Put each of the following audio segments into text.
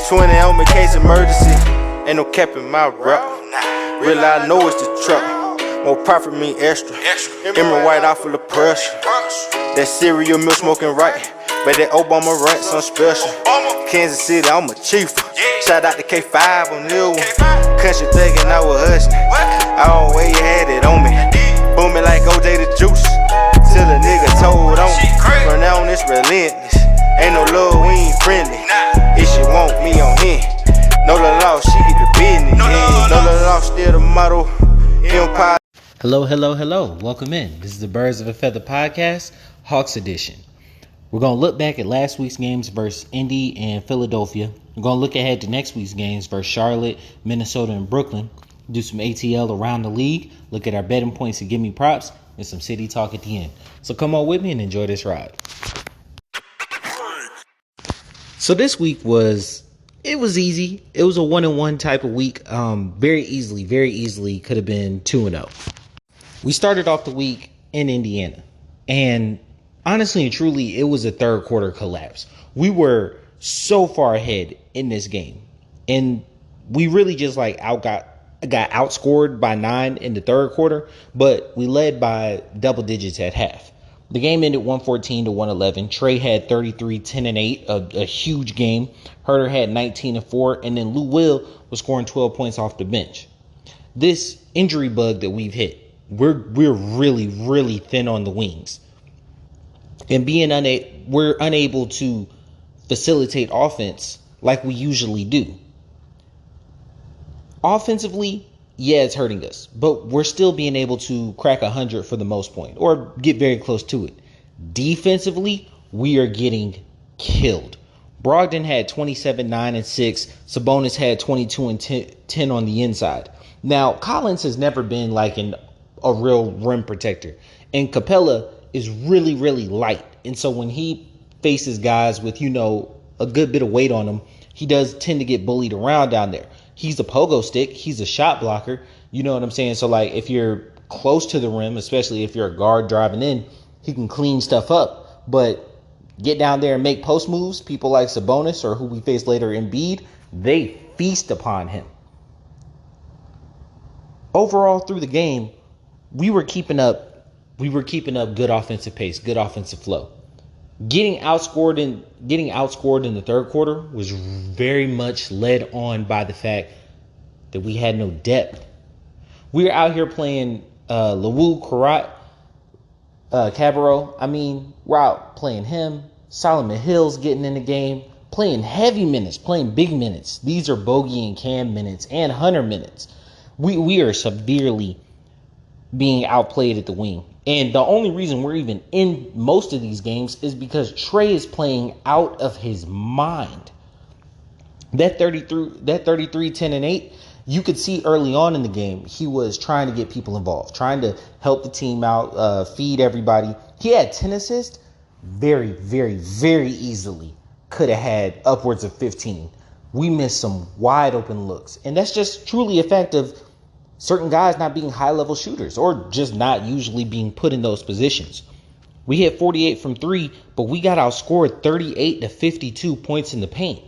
20 on me, case emergency. Ain't no cap in my rap. Real I know it's the truck. More profit mean extra. Emerald white out full of pressure. That cereal milk smoking right. But that Obama rent some special. Kansas City, I'm a chief. Shout out to K5 on new one. Country thuggin', I was hustling. I always had it on me. Booming like OJ the Juice. Till a nigga told on me. From now on, it's relentless. Ain't no love, we ain't friendly. If she want me on him. No the law, she get the business. No the law, still the motto. Empire. Hello. Welcome in. This is the Birds of a Feather podcast, Hawks edition. We're going to look back at last week's games versus Indy and Philadelphia. We're going to look ahead to next week's games versus Charlotte, Minnesota, and Brooklyn. Do some ATL around the league. Look at our betting points and give me props. And some city talk at the end. So come on with me and enjoy this ride. So this week was easy. It was a 1-1 type of week. Very easily could have been 2-0. We started off the week in Indiana. And honestly and truly, it was a third quarter collapse. We were so far ahead in this game. And we really just got outscored by 9 in the third quarter, but we led by double digits at half. The game ended 114-111. Trey had 33, 10 and 8, a huge game. Herter had 19 and 4, and then Lou Will was scoring 12 points off the bench. This injury bug that we've hit, we're really thin on the wings, and we're unable to facilitate offense like we usually do. Offensively, yeah, it's hurting us, but we're still being able to crack 100 for the most point or get very close to it. Defensively, we are getting killed. Brogdon had 27, 9 and 6. Sabonis had 22 and 10 on the inside. Now, Collins has never been like a real rim protector, and Capella is really light. And so when he faces guys with, a good bit of weight on him, he does tend to get bullied around down there. He's a pogo stick. He's a shot blocker. You know what I'm saying? So, if you're close to the rim, especially if you're a guard driving in, he can clean stuff up. But get down there and make post moves. People like Sabonis or who we face later, Embiid, they feast upon him. Overall, through the game, we were keeping up good offensive pace, good offensive flow. Getting outscored in the third quarter was very much led on by the fact that we had no depth. We were out here playing Lawoo Cabarro. We're out playing him. Solomon Hill's getting in the game, playing heavy minutes, playing big minutes. These are Bogey and Cam minutes and Hunter minutes. We are severely being outplayed at the wing. And the only reason we're even in most of these games is because Trey is playing out of his mind. That 33, 10 and 8, you could see early on in the game, he was trying to get people involved, trying to help the team out, feed everybody. He had 10 assists, very easily could have had upwards of 15. We missed some wide open looks. And that's just truly a fact of certain guys not being high-level shooters or just not usually being put in those positions. We hit 48 from 3, but we got outscored 38-52 points in the paint.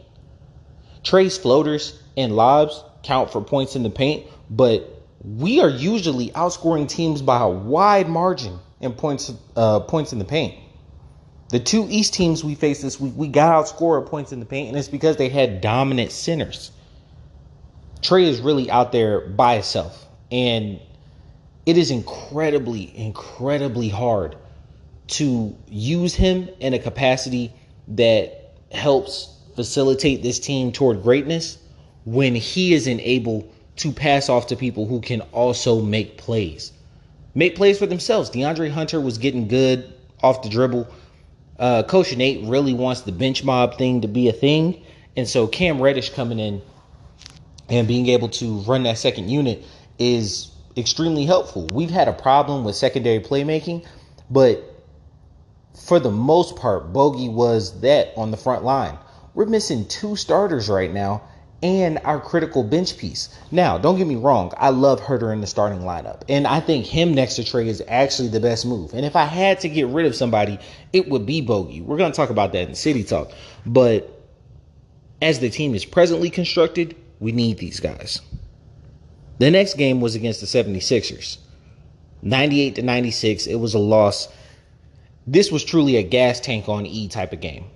Trey's floaters and lobs count for points in the paint, but we are usually outscoring teams by a wide margin in points in the paint. The two East teams we faced this week, we got outscored points in the paint, and it's because they had dominant centers. Trey is really out there by himself, and it is incredibly hard to use him in a capacity that helps facilitate this team toward greatness when he isn't able to pass off to people who can also make plays for themselves. DeAndre Hunter was getting good off the dribble. Coach Nate really wants the bench mob thing to be a thing, and so Cam Reddish coming in and being able to run that second unit is extremely helpful. We've had a problem with secondary playmaking, but for the most part, Bogey was that on the front line. We're missing 2 starters right now and our critical bench piece. Now, don't get me wrong. I love Herter in the starting lineup, and I think him next to Trey is actually the best move. And if I had to get rid of somebody, it would be Bogey. We're going to talk about that in City Talk. But As the team is presently constructed, we need these guys. The next game was against the 76ers. 98-96. It was a loss. This was truly a gas tank on E type of game.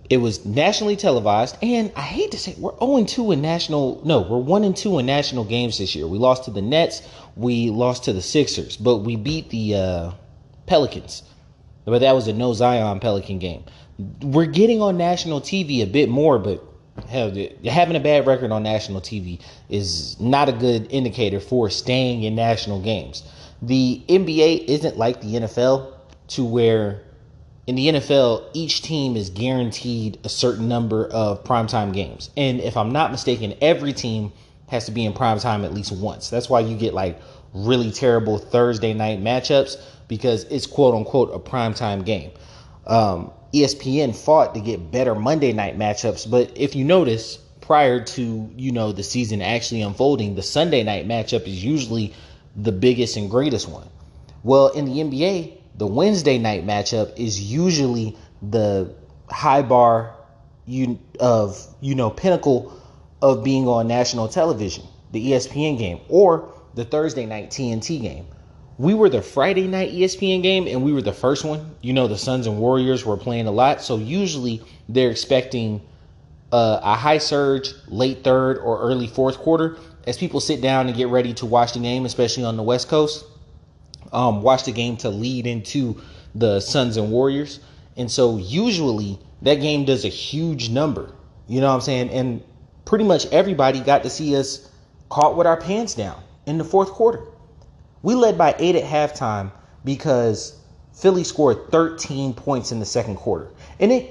It was nationally televised, and I hate to say we're 0-2 in national. No, we're 1-2 in national games this year. We lost to the Nets, we lost to the Sixers, but we beat the Pelicans. But that was a no Zion Pelican game. We're getting on national TV a bit more, but hell, having a bad record on national TV is not a good indicator for staying in national games. The NBA isn't like the NFL, to where in the NFL, each team is guaranteed a certain number of primetime games. And if I'm not mistaken, every team has to be in primetime at least once. That's why you get like really terrible Thursday night matchups, because it's quote unquote a primetime game. ESPN fought to get better Monday night matchups, but if you notice, prior to, the season actually unfolding, the Sunday night matchup is usually the biggest and greatest one. Well, in the NBA, the Wednesday night matchup is usually the high bar pinnacle of being on national television, the ESPN game, or the Thursday night TNT game. We were the Friday night ESPN game, and we were the first one. The Suns and Warriors were playing a lot, so usually they're expecting a high surge late third or early fourth quarter as people sit down and get ready to watch the game, especially on the West Coast. Watch the game to lead into the Suns and Warriors. And so usually that game does a huge number. You know what I'm saying? And pretty much everybody got to see us caught with our pants down in the fourth quarter. We led by 8 at halftime because Philly scored 13 points in the second quarter. And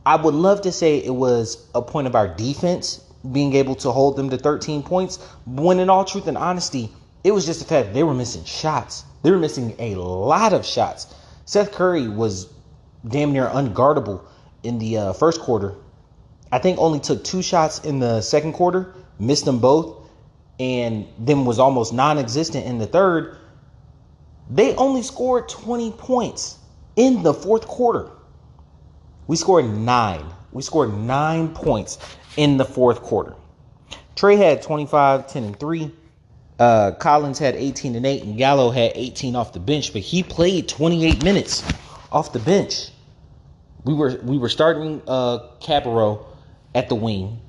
I would love to say it was a point of our defense being able to hold them to 13 points. When in all truth and honesty, it was just the fact that they were missing shots. They were missing a lot of shots. Seth Curry was damn near unguardable in the first quarter. I think only took 2 shots in the second quarter, missed them both, and then was almost non-existent in the third. They only scored 20 points in the fourth quarter. We scored 9. We scored 9 points in the fourth quarter. Trey had 25, 10, and 3. Collins had 18 and 8, and Gallo had 18 off the bench, but he played 28 minutes off the bench. We were starting Caparo at the wing,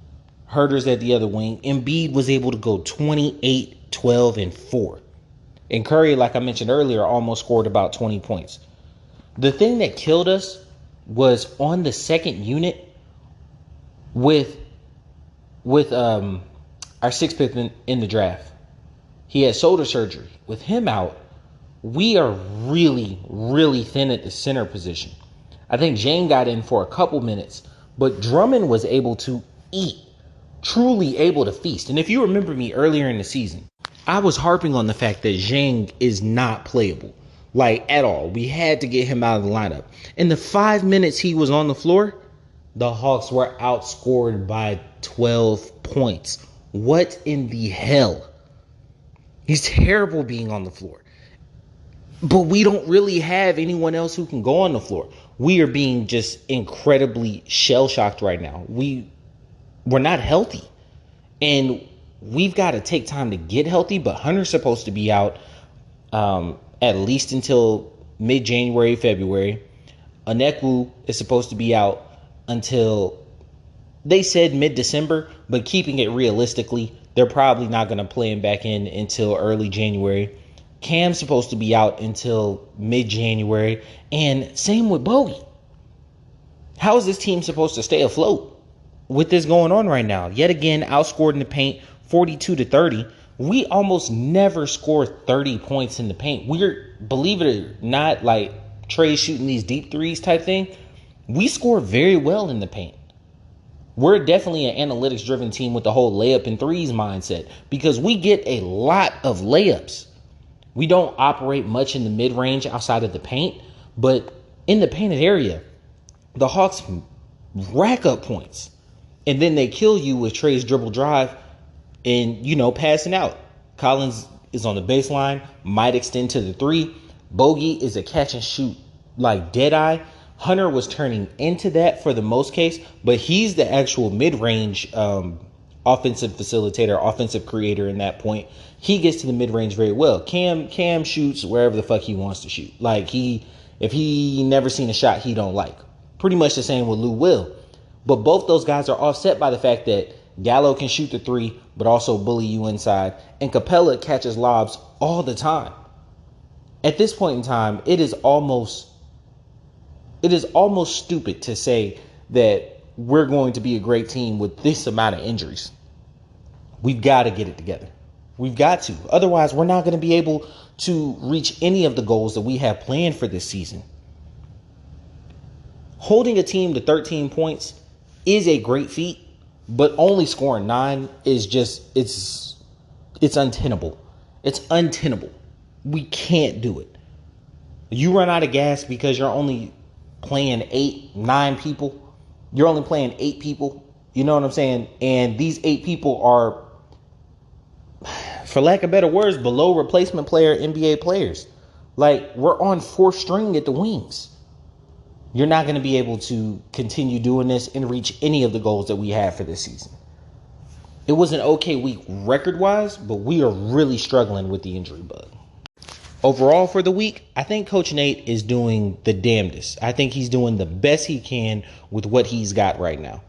Herder's at the other wing. Embiid was able to go 28, 12, and 4. And Curry, like I mentioned earlier, almost scored about 20 points. The thing that killed us was on the second unit with our sixth pick in the draft. He had shoulder surgery. With him out, we are really, really thin at the center position. I think Jane got in for a couple minutes, but Drummond was able to eat, truly able to feast. And if you remember me earlier in the season, I was harping on the fact that Zhang is not playable, like at all. We had to get him out of the lineup. In the 5 minutes he was on the floor, the Hawks were outscored by 12 points. What in the hell? He's terrible being on the floor. But we don't really have anyone else who can go on the floor. We are being just incredibly shell-shocked right now. We're not healthy. And we've got to take time to get healthy. But Hunter's supposed to be out at least until mid-January, February. Onekwu is supposed to be out until, they said mid-December. But keeping it realistically, they're probably not going to play him back in until early January. Cam's supposed to be out until mid-January. And same with Bogey. How is this team supposed to stay afloat with this going on right now? Yet again, outscored in the paint, 42-30. We almost never score 30 points in the paint. We're, believe it or not, like Trey shooting these deep threes type thing. We score very well in the paint. We're definitely an analytics-driven team with the whole layup and threes mindset because we get a lot of layups. We don't operate much in the mid-range outside of the paint, but in the painted area, the Hawks rack up points. And then they kill you with Trey's dribble drive and, passing out. Collins is on the baseline, might extend to the 3. Bogey is a catch and shoot like Deadeye. Hunter was turning into that for the most case, but he's the actual mid-range offensive facilitator, offensive creator in that point. He gets to the mid-range very well. Cam shoots wherever the fuck he wants to shoot. Like if he never seen a shot he don't like. Pretty much the same with Lou Will. But both those guys are offset by the fact that Gallo can shoot the three, but also bully you inside. And Capella catches lobs all the time. At this point in time, it is almost stupid to say that we're going to be a great team with this amount of injuries. We've got to get it together. We've got to. Otherwise, we're not going to be able to reach any of the goals that we have planned for this season. Holding a team to 13 points is a great feat, but only scoring 9 is just, it's untenable. It's untenable. We can't do it. You run out of gas because you're only playing 9 people. You're only playing 8 people. You know what I'm saying? And these 8 people are, for lack of better words, below replacement player NBA players. Like, we're on 4th string at the wings. You're not going to be able to continue doing this and reach any of the goals that we have for this season. It was an okay week record-wise, but we are really struggling with the injury bug. Overall for the week, I think Coach Nate is doing the damnedest. I think he's doing the best he can with what he's got right now.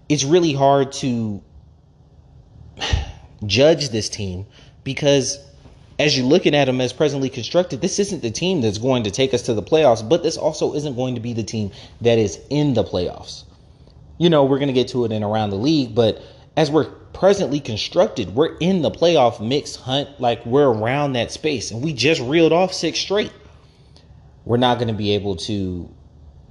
It's really hard to judge this team because as you're looking at them as presently constructed, this isn't the team that's going to take us to the playoffs, but this also isn't going to be the team that is in the playoffs. You know, we're going to get to it in around the league, but as we're presently constructed, we're in the playoff mix hunt. Like, we're around that space, and we just reeled off 6 straight. We're not going to be able to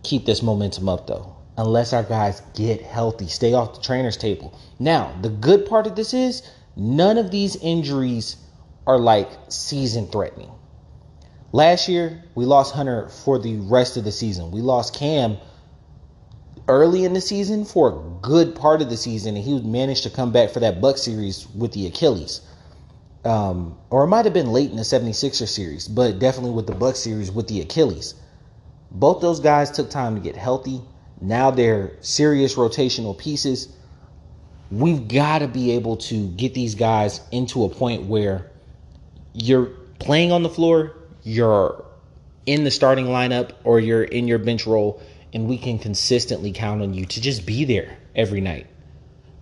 keep this momentum up, though, unless our guys get healthy, stay off the trainer's table. Now, the good part of this is none of these injuries are like season threatening. Last year, we lost Hunter for the rest of the season. We lost Cam early in the season for a good part of the season, and he managed to come back for that Buck series with the Achilles. Or it might have been late in the 76er series, but definitely with the Buck series with the Achilles. Both those guys took time to get healthy. Now they're serious rotational pieces. We've got to be able to get these guys into a point where you're playing on the floor, you're in the starting lineup, or you're in your bench role, and we can consistently count on you to just be there every night.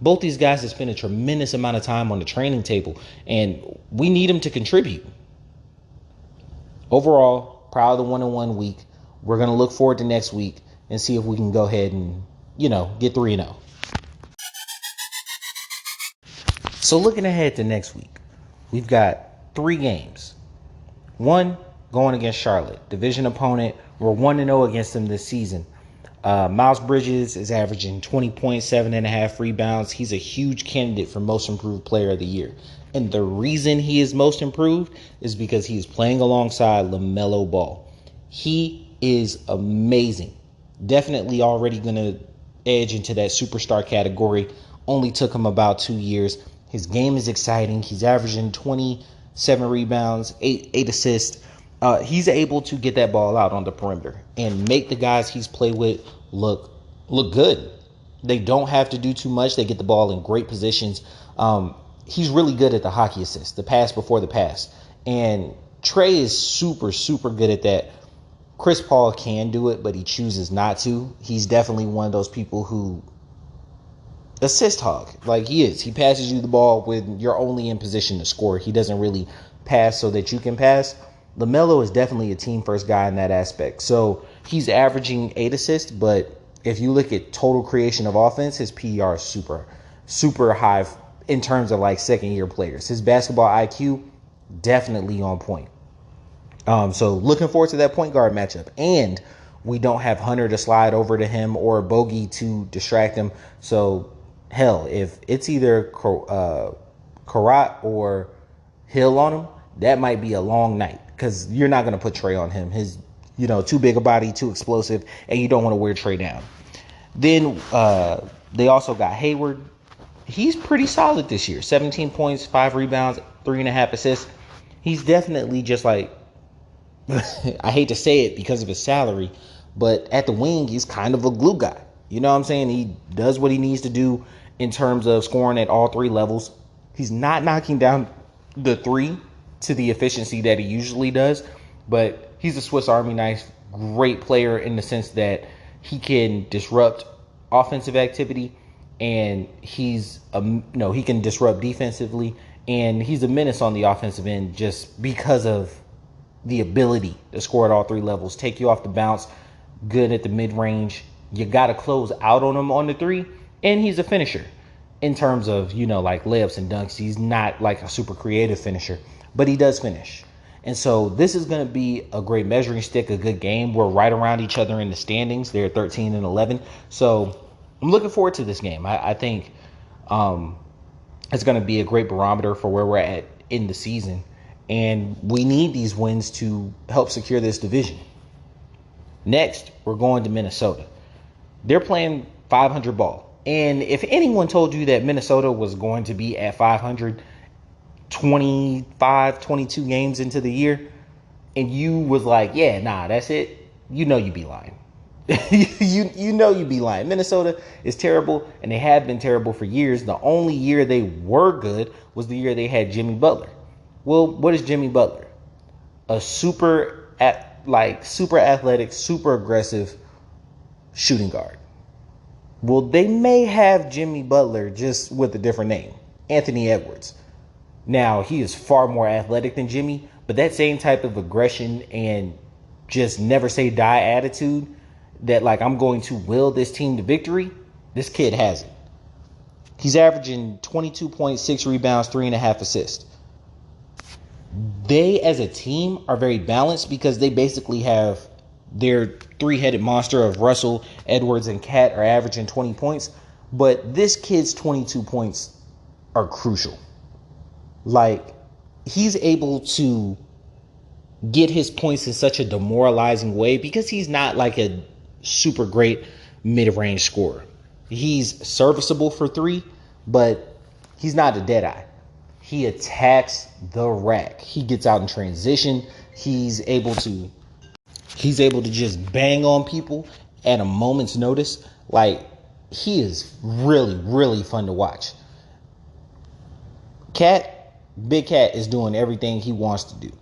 Both these guys have spent a tremendous amount of time on the training table, and we need them to contribute. Overall, proud of the 1-1 week. We're going to look forward to next week and see if we can go ahead and, get 3-0. So looking ahead to next week, we've got 3 games. 1, going against Charlotte, division opponent. We're 1-0 against them this season. Miles Bridges is averaging 20 points, 7.5 rebounds. He's a huge candidate for most improved player of the year. And the reason he is most improved is because he is playing alongside LaMelo Ball. He is amazing. Definitely already going to edge into that superstar category. Only took him about 2 years. His game is exciting. He's averaging 27 rebounds, 8 assists. He's able to get that ball out on the perimeter and make the guys he's played with look good. They don't have to do too much. They get the ball in great positions. He's really good at the hockey assist, the pass before the pass. And Trey is super, super good at that. Chris Paul can do it, but he chooses not to. He's definitely one of those people who assist hog. Like, he is. He passes you the ball when you're only in position to score. He doesn't really pass so that you can pass. LaMelo is definitely a team first guy in that aspect. So he's averaging 8 assists, but if you look at total creation of offense, his PER is super, super high in terms of like second year players. His basketball IQ, definitely on point. So looking forward to that point guard matchup. And we don't have Hunter to slide over to him or Bogey to distract him. So hell, if it's either Karat or Hill on him, that might be a long night. Because you're not going to put Trey on him. His, too big a body, too explosive, and you don't want to wear Trey down. Then they also got Hayward. He's pretty solid this year. 17 points, 5 rebounds, 3.5 assists. He's definitely just like, I hate to say it because of his salary, But at the wing, he's kind of a glue guy. You know what I'm saying? He does what he needs to do in terms of scoring at all three levels. He's not knocking down the three to the efficiency that he usually does, but he's a Swiss Army knife, great player in the sense that he can disrupt offensive activity, and he can disrupt defensively, and he's a menace on the offensive end just because of the ability to score at all three levels, take you off the bounce, good at the mid-range. You got to close out on him on the three, and he's a finisher in terms of, like layups and dunks. He's not like a super creative finisher, but he does finish. And so this is going to be a great measuring stick, a good game. We're right around each other in the standings. They're 13 and 11. So I'm looking forward to this game. I think it's going to be a great barometer for where we're at in the season. And we need these wins to help secure this division. Next, we're going to Minnesota. They're playing 500 ball. And if anyone told you that Minnesota was going to be at 500 22 games into the year, and you was like, yeah, nah, that's it, you'd be lying. you'd be lying. Minnesota is terrible, and they have been terrible for years. The only year they were good was the year they had Jimmy Butler. Well, what is Jimmy Butler? A super athletic, super aggressive shooting guard. Well, they may have Jimmy Butler just with a different name, Anthony Edwards. Now, he is far more athletic than Jimmy, but that same type of aggression and just never say die attitude that I'm going to will this team to victory, this kid has it. He's averaging 22.6 rebounds, 3.5 assists. They as a team are very balanced because they basically have their three-headed monster of Russell, Edwards, and Cat are averaging 20 points. But this kid's 22 points are crucial. He's able to get his points in such a demoralizing way because he's not like a super great mid-range scorer. He's serviceable for three, but he's not a dead eye. He attacks the rack. He gets out in transition. He's able to just bang on people at a moment's notice. He is really, really fun to watch. Big Cat is doing everything he wants to do.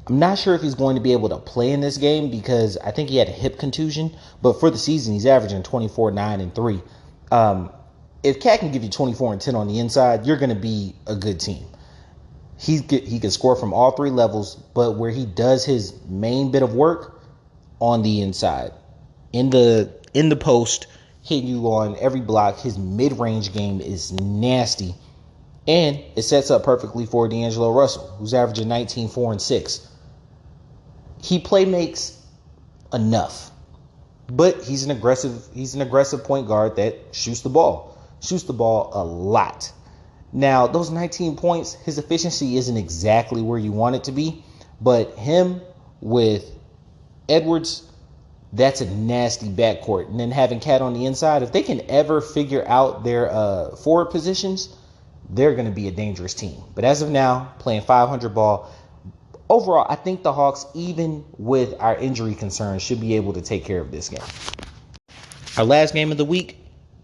I'm not sure if he's going to be able to play in this game because I think he had a hip contusion. But for the season, he's averaging 24, 9, and 3. If Cat can give you 24 and 10 on the inside, you're going to be a good team. He can score from all three levels, but where he does his main bit of work on the inside, in the post, hitting you on every block, his mid-range game is nasty. And it sets up perfectly for D'Angelo Russell, who's averaging 19, 4, and 6. He play makes enough, but he's an aggressive point guard that shoots the ball a lot. Now, those 19 points, his efficiency isn't exactly where you want it to be, but him with Edwards, that's a nasty backcourt. And then having Cat on the inside, if they can ever figure out their forward positions, they're going to be a dangerous team. But as of now, playing 500 ball, overall, I think the Hawks, even with our injury concerns, should be able to take care of this game. Our last game of the week,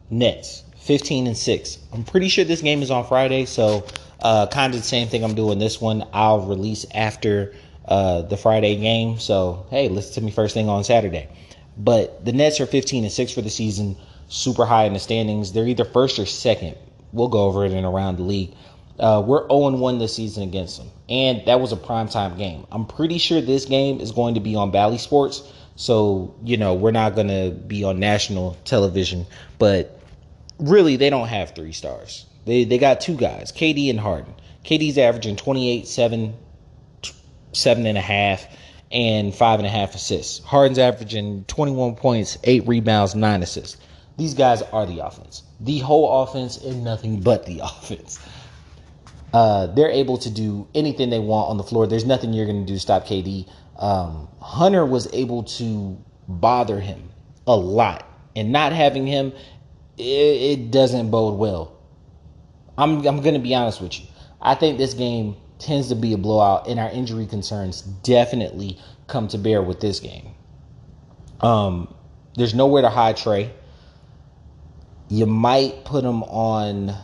Nets, 15 and 6. I'm pretty sure this game is on Friday, so kind of the same thing I'm doing this one. I'll release after the Friday game. So, hey, listen to me first thing on Saturday. But the Nets are 15 and 6 for the season, super high in the standings. They're either first or second. We'll go over it in around the league. We're 0-1 this season against them. And that was a primetime game. I'm pretty sure this game is going to be on Bally Sports. So, we're not going to be on national television. But really, they don't have 3 stars. They got 2 guys, KD and Harden. KD's averaging 28, 7.5, and 5.5 assists. Harden's averaging 21 points, 8 rebounds, 9 assists. These guys are the offense. The whole offense and nothing but the offense. They're able to do anything they want on the floor. There's nothing you're going to do to stop KD. Hunter was able to bother him a lot. And not having him, it doesn't bode well. I'm going to be honest with you. I think this game tends to be a blowout, and our injury concerns definitely come to bear with this game. There's nowhere to hide Trey. You might put him on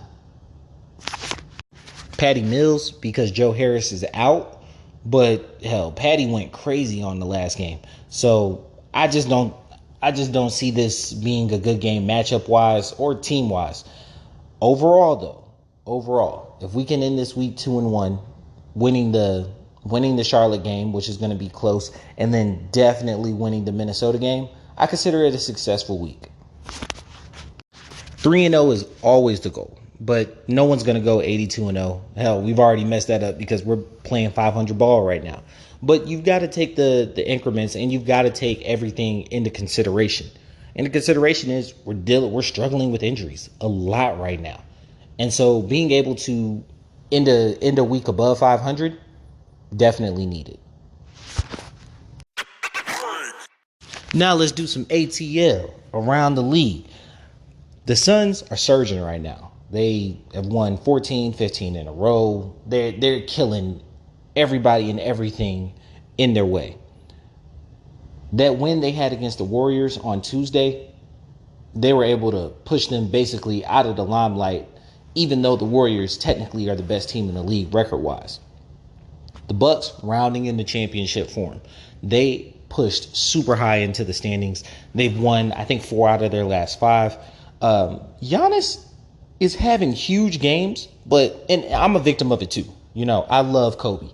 Patty Mills because Joe Harris is out. But hell, Patty went crazy on the last game. So I just don't see this being a good game matchup wise or team wise. Overall, if we can end this week 2-1, winning the Charlotte game, which is going to be close, and then definitely winning the Minnesota game, I consider it a successful week. 3-0 is always the goal, but no one's going to go 82-0. Hell, we've already messed that up because we're playing 500 ball right now. But you've got to take the increments, and you've got to take everything into consideration. And the consideration is we're struggling with injuries a lot right now. And so being able to end a week above 500, definitely needed. Now let's do some ATL around the league. The Suns are surging right now. They have won 14, 15 in a row. They're killing everybody and everything in their way. That win they had against the Warriors on Tuesday, they were able to push them basically out of the limelight, even though the Warriors technically are the best team in the league record-wise. The Bucks rounding into championship form. They pushed super high into the standings. They've won, I think, 4 out of their last 5. Giannis is having huge games, and I'm a victim of it too. You know, I love Kobe.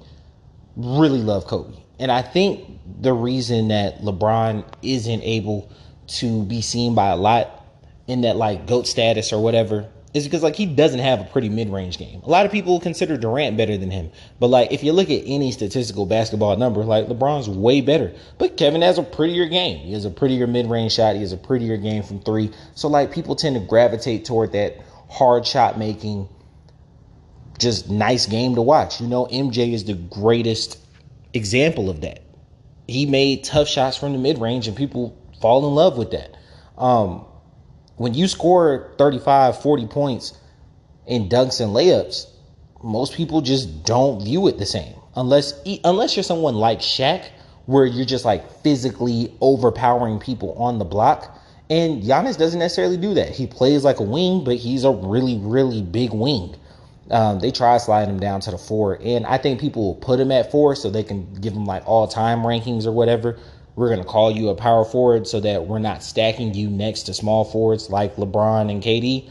Really love Kobe. And I think the reason that LeBron isn't able to be seen by a lot in that like GOAT status or whatever is because like he doesn't have a pretty mid-range game. A lot of people consider Durant better than him. But like if you look at any statistical basketball number, like LeBron's way better. But Kevin has a prettier game. He has a prettier mid-range shot. He has a prettier game from 3. So like people tend to gravitate toward that hard shot making, just nice game to watch. You know, MJ is the greatest example of that. He made tough shots from the mid-range and people fall in love with that. When you score 35, 40 points in dunks and layups, most people just don't view it the same. Unless you're someone like Shaq, where you're just like physically overpowering people on the block. And Giannis doesn't necessarily do that. He plays like a wing, but he's a really, really big wing. They try sliding him down to the 4, and I think people will put him at 4 so they can give him like all-time rankings or whatever. We're going to call you a power forward so that we're not stacking you next to small forwards like LeBron and KD.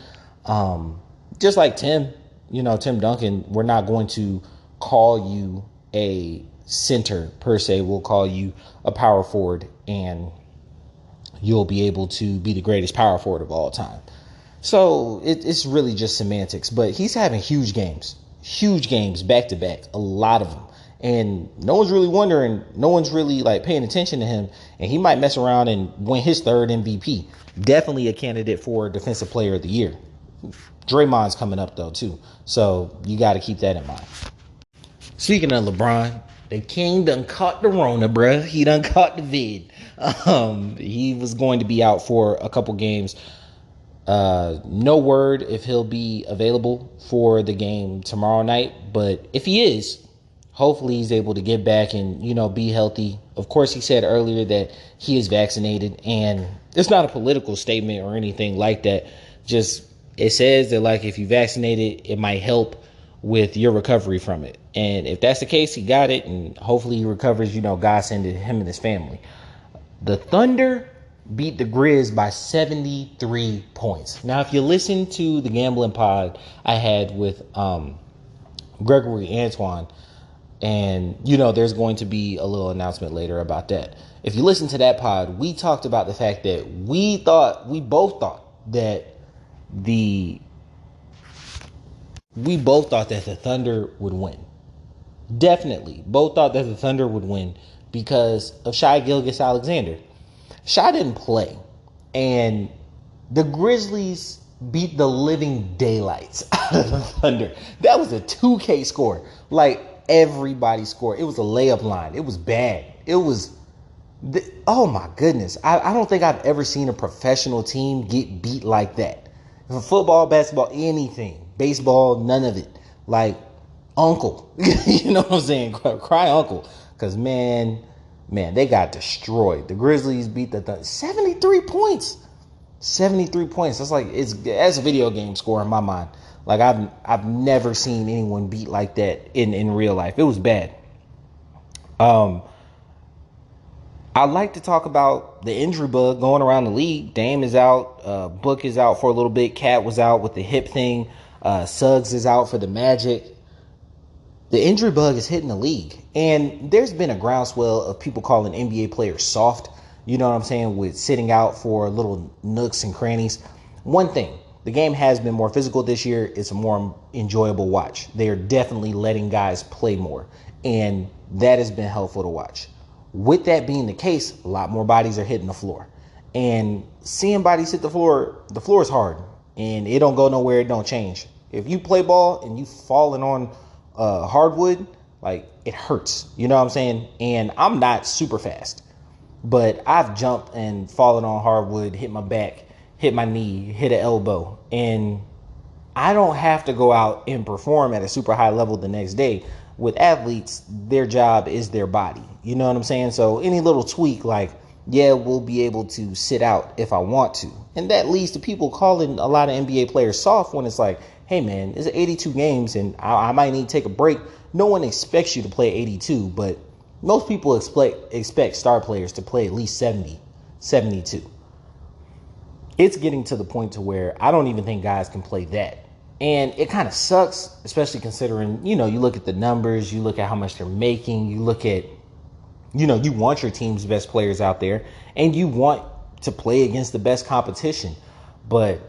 Just like Tim Duncan, we're not going to call you a center per se. We'll call you a power forward, and you'll be able to be the greatest power forward of all time. So it's really just semantics, but he's having huge games back to back, a lot of them. And no one's really wondering, no one's really like paying attention to him. And he might mess around and win his 3rd MVP. Definitely a candidate for Defensive Player of the Year. Draymond's coming up though too. So you got to keep that in mind. Speaking of LeBron, the king done caught the Rona, bruh. He done caught the vid. He was going to be out for a couple games. No word if he'll be available for the game tomorrow night. But if he is, hopefully he's able to get back and, be healthy. Of course, he said earlier that he is vaccinated, and it's not a political statement or anything like that. Just it says that like if you vaccinated, it might help with your recovery from it. And if that's the case, he got it, and hopefully he recovers. God send it him and his family. The Thunder beat the Grizz by 73 points. Now, if you listen to the gambling pod I had with Gregory Antoine, and there's going to be a little announcement later about that. If you listen to that pod, we talked about the fact that we both thought that the Thunder would win. Definitely. Both thought that the Thunder would win because of Shai Gilgeous-Alexander. Shai didn't play, and the Grizzlies beat the living daylights out of the Thunder. That was a 2K score. Like, everybody scored. It was a layup line. It was bad. It was, oh my goodness. I don't think I've ever seen a professional team get beat like that. For football, basketball, anything. Baseball, none of it. Like, uncle. You know what I'm saying? Cry uncle. Because, man, man, they got destroyed. The Grizzlies beat the 73 points. 73 points. That's a video game score in my mind. Like I've never seen anyone beat like that in real life. It was bad. I like to talk about the injury bug going around the league. Dame is out. Book is out for a little bit. Cat was out with the hip thing. Suggs is out for the Magic. The injury bug is hitting the league. And there's been a groundswell of people calling NBA players soft. You know what I'm saying? With sitting out for little nooks and crannies. One thing, the game has been more physical this year. It's a more enjoyable watch. They're definitely letting guys play more. And that has been helpful to watch. With that being the case, a lot more bodies are hitting the floor. And seeing bodies hit the floor is hard. And it don't go nowhere, it don't change. If you play ball and you falling on hardwood, like, it hurts. You know what I'm saying? And I'm not super fast. But I've jumped and fallen on hardwood, hit my back, hit my knee, hit an elbow. And I don't have to go out and perform at a super high level the next day. With athletes, their job is their body. You know what I'm saying? So any little tweak, like, yeah, we'll be able to sit out if I want to. And that leads to people calling a lot of NBA players soft when it's like, hey, man, it's 82 games and I might need to take a break. No one expects you to play 82, but most people expect star players to play at least 70, 72. It's getting to the point to where I don't even think guys can play that. And it kind of sucks, especially considering, you look at the numbers, you look at how much they're making, you look at, you want your team's best players out there and you want to play against the best competition. But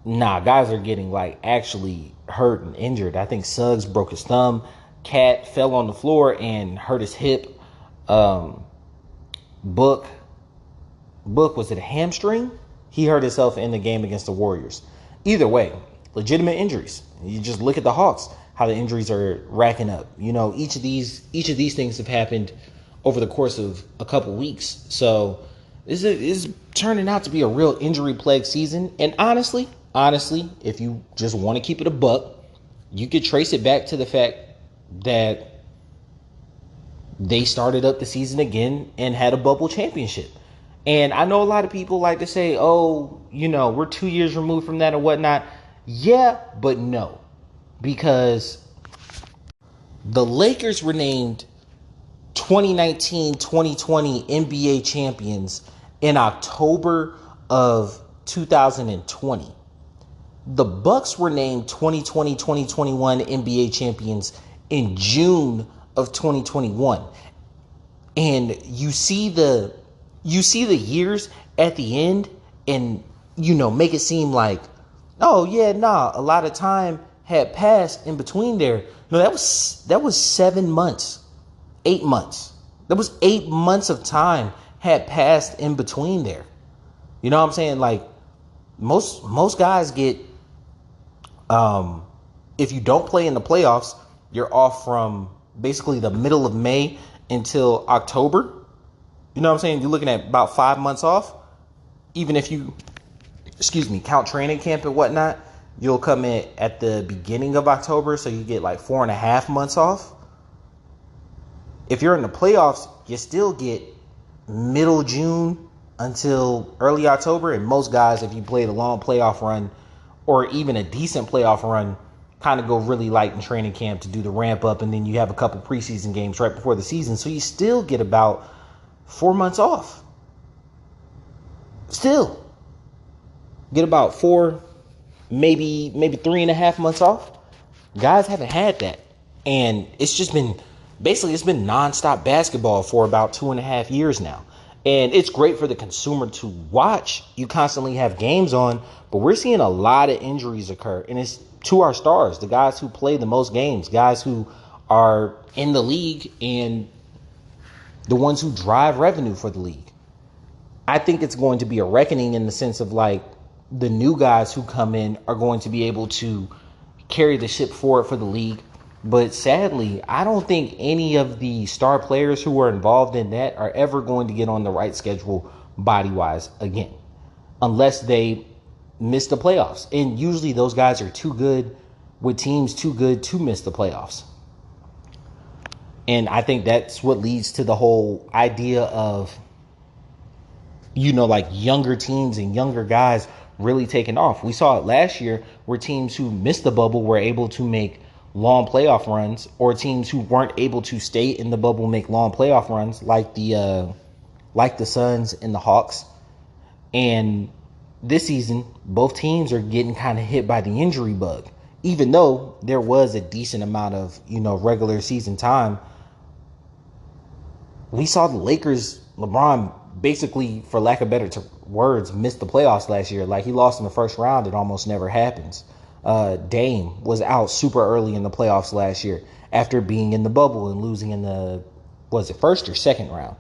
nah, guys are getting actually hurt and injured. I think Suggs broke his thumb. Cat fell on the floor and hurt his hip. Book, was it a hamstring? He hurt himself in the game against the Warriors. Either way, legitimate injuries. You just look at the Hawks, how the injuries are racking up. Each of these things have happened over the course of a couple weeks. So this is turning out to be a real injury-plagued season. And honestly, if you just want to keep it a buck, you could trace it back to the fact that they started up the season again and had a bubble championship. And I know a lot of people like to say, oh, we're 2 years removed from that or whatnot. Yeah, but no. Because the Lakers were named 2019-2020 NBA champions in October of 2020. The Bucks were named 2020-2021 NBA champions in June of 2021. And you see the years at the end and, make it seem like, oh yeah, nah, a lot of time had passed in between there. No, that was 7 months, 8 months. That was 8 months of time had passed in between there. You know what I'm saying? Like, most guys get, if you don't play in the playoffs, you're off from basically the middle of May until October. You know what I'm saying? You're looking at about 5 months off. Even if you, count training camp and whatnot, you'll come in at the beginning of October, so you get 4.5 months off. If you're in the playoffs, you still get middle June until early October. And most guys, if you played a long playoff run or even a decent playoff run, kind of go really light in training camp to do the ramp up. And then you have a couple preseason games right before the season. So you still get about 4 months off. Still get about 4, maybe 3.5 months off. Guys haven't had that. And it's been nonstop basketball for about 2.5 years now. And it's great for the consumer to watch. You constantly have games on, but we're seeing a lot of injuries occur. And it's to our stars, the guys who play the most games, guys who are in the league and the ones who drive revenue for the league. I think it's going to be a reckoning in the sense of the new guys who come in are going to be able to carry the ship forward for the league. But sadly, I don't think any of the star players who are involved in that are ever going to get on the right schedule body-wise again, unless they miss the playoffs. And usually those guys are too good with teams too good to miss the playoffs. And I think that's what leads to the whole idea of, like younger teams and younger guys really taking off. We saw it last year where teams who missed the bubble were able to make long playoff runs, or teams who weren't able to stay in the bubble make long playoff runs, like the Suns and the Hawks. And this season, both teams are getting kind of hit by the injury bug. Even though there was a decent amount of, regular season time, we saw the Lakers, LeBron, basically, for lack of better words, missed the playoffs last year. Like, he lost in the first round. It almost never happens. Dame was out super early in the playoffs last year after being in the bubble and losing in the, was it first or second round?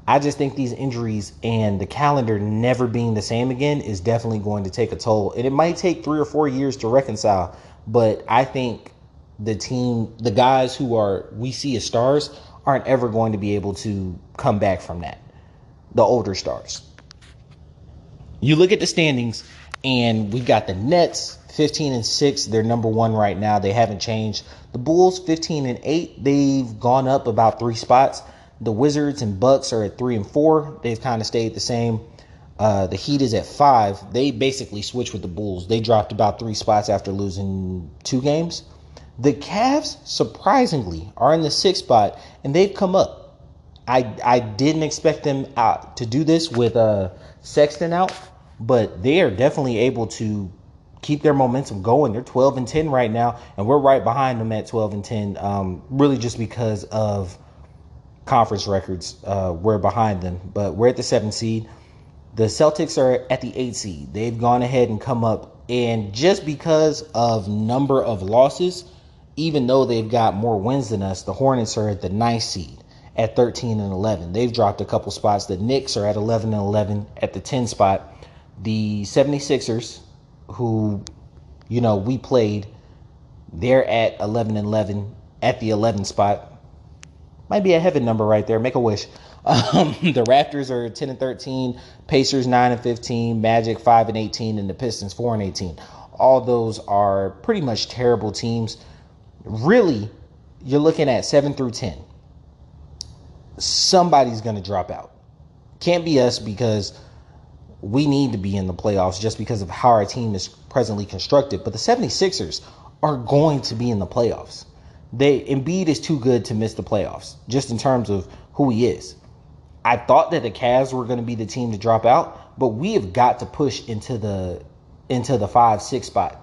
I just think these injuries and the calendar never being the same again is definitely going to take a toll. And it might take 3 or 4 years to reconcile. But I think the guys who we see as stars aren't ever going to be able to come back from that. The older stars. You look at the standings, and we've got the Nets 15-6. They're number 1 right now. They haven't changed. The Bulls 15-8. They've gone up about 3 spots. The Wizards and Bucks are at 3-4. They've kind of stayed the same. The Heat is at 5. They basically switched with the Bulls. They dropped about 3 spots after losing 2 games. The Cavs, surprisingly, are in the 6th spot, and they've come up. I didn't expect them to do this with Sexton out, but they are definitely able to keep their momentum going. They're 12-10 right now, and we're right behind them at 12-10, really just because of conference records. We're behind them, but we're at the 7th seed. The Celtics are at the 8th seed. They've gone ahead and come up, and just because of number of losses, even though they've got more wins than us, the Hornets are at the 9th seed at 13-11. They've dropped a couple spots. The Knicks are at 11-11 at the 10th spot. The 76ers, who, we played, they're at 11-11 at the 11th spot. Might be a heaven number right there. Make a wish. The Raptors are 10-13, Pacers 9-15, Magic 5-18, and the Pistons 4-18. All those are pretty much terrible teams. Really, you're looking at 7 through 10. Somebody's going to drop out. Can't be us, because we need to be in the playoffs just because of how our team is presently constructed. But the 76ers are going to be in the playoffs. Embiid is too good to miss the playoffs, just in terms of who he is. I thought that the Cavs were going to be the team to drop out, but we have got to push into the 5-6 spot.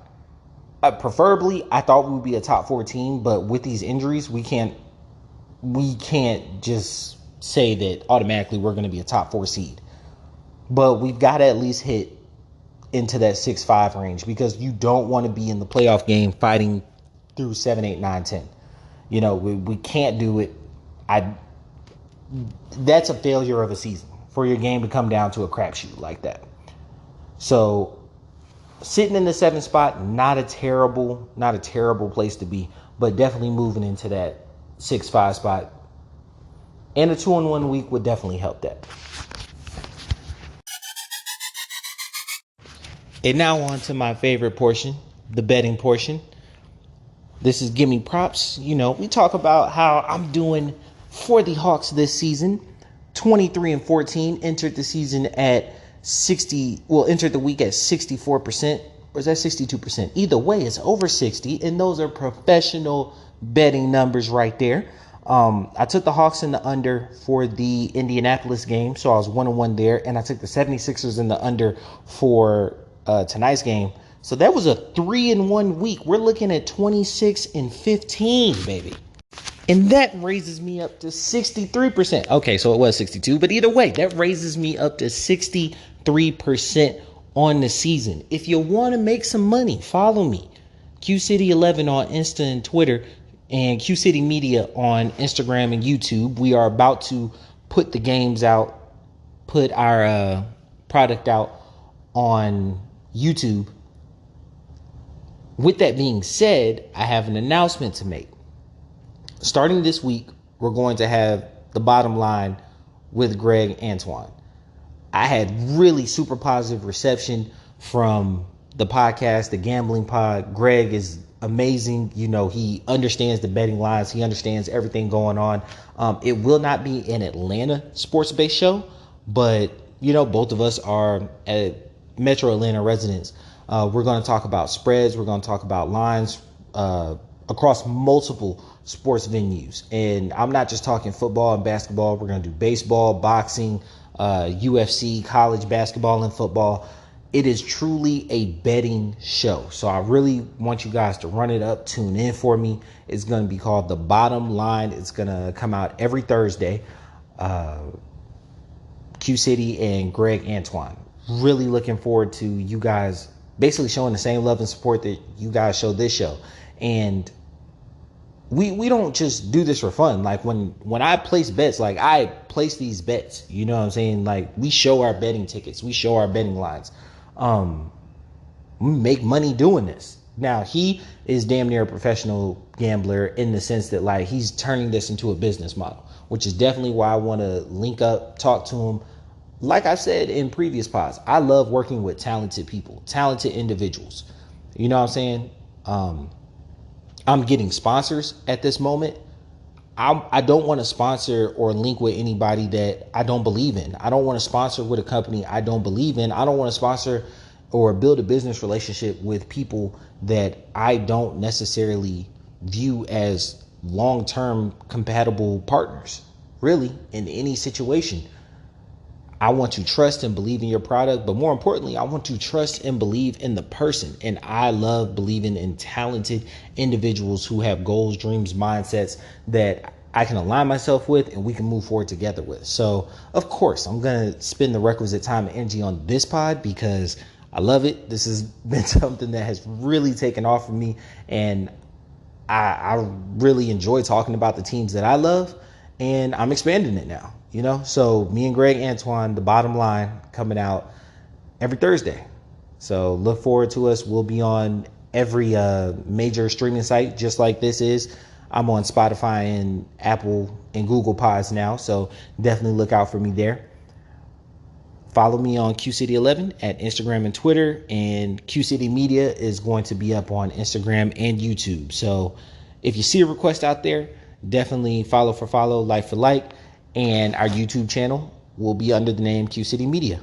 Preferably, I thought we would be a top 4 team, but with these injuries, we can't just say that automatically we're going to be a top 4 seed. But we've got to at least hit into that 6-5 range, because you don't want to be in the playoff game fighting through 7, 8, 9, 10. We can't do it. That's a failure of a season for your game to come down to a crapshoot like that. So sitting in the 7th spot, not a terrible place to be, but definitely moving into that 6-5 spot. And a 2-1 week would definitely help that. And now on to my favorite portion, the betting portion. This is Gimme Props. We talk about how I'm doing for the Hawks this season. 23-14, entered the season at entered the week at 64%, or is that 62%? Either way, it's over 60, and those are professional betting numbers right there. I took the Hawks in the under for the Indianapolis game, so I was 1-1 there, and I took the 76ers in the under for tonight's game. So that was a 3-1 week. We're looking at 26-15, baby. And that raises me up to 63%. Okay, so it was 62, but either way, that raises me up to 63% on the season. If you want to make some money, follow me. QCity11 on Insta and Twitter, and QCity Media on Instagram and YouTube. We are about to put the games out, put our product out on YouTube. With that being said, I have an announcement to make. Starting this week, we're going to have the bottom line with Greg Antoine. I had really super positive reception from the podcast, the Gambling Pod. Greg is amazing. You know, he understands the betting lines. He understands everything going on. It will not be an Atlanta sports-based show, but, you know, both of us are Metro Atlanta residents. We're going to talk about spreads. We're going to talk about lines across multiple sports venues. And I'm not just talking football and basketball. We're going to do baseball, boxing, UFC, college basketball, and football. It is truly a betting show. So I really want you guys to run it up, tune in for me. It's going to be called The Bottom Line. It's going to come out every Thursday. Q City and Greg Antoine. Really looking forward to you guys basically showing the same love and support that you guys show this show. And we don't just do this for fun. Like when I place bets, like I place these bets, you know what I'm saying? Like we show our betting tickets, we show our betting lines. We make money doing this. Now he is damn near a professional gambler in the sense that like he's turning this into a business model, which is definitely why I want to link up, talk to him. Like I said in previous pods, I love working with talented people, talented individuals. You know what I'm saying? I'm getting sponsors at this moment. I don't want to sponsor or link with anybody that I don't believe in. I don't want to sponsor with a company I don't believe in. I don't want to sponsor or build a business relationship with people that I don't necessarily view as long-term compatible partners, really, in any situation. I want to trust and believe in your product, but more importantly, I want to trust and believe in the person. And I love believing in talented individuals who have goals, dreams, mindsets that I can align myself with and we can move forward together with. So, of course, I'm going to spend the requisite time and energy on this pod because I love it. This has been something that has really taken off for me. And I really enjoy talking about the teams that I love. And I'm expanding it now, you know. So me and Greg Antoine, The Bottom Line, coming out every Thursday. So look forward to us. We'll be on every major streaming site, just like this is. I'm on Spotify and Apple and Google Pods now. So definitely look out for me there. Follow me on QCity11 at Instagram and Twitter. And QCity Media is going to be up on Instagram and YouTube. So if you see a request out there, definitely follow for follow, like for like, and our YouTube channel will be under the name Q City Media.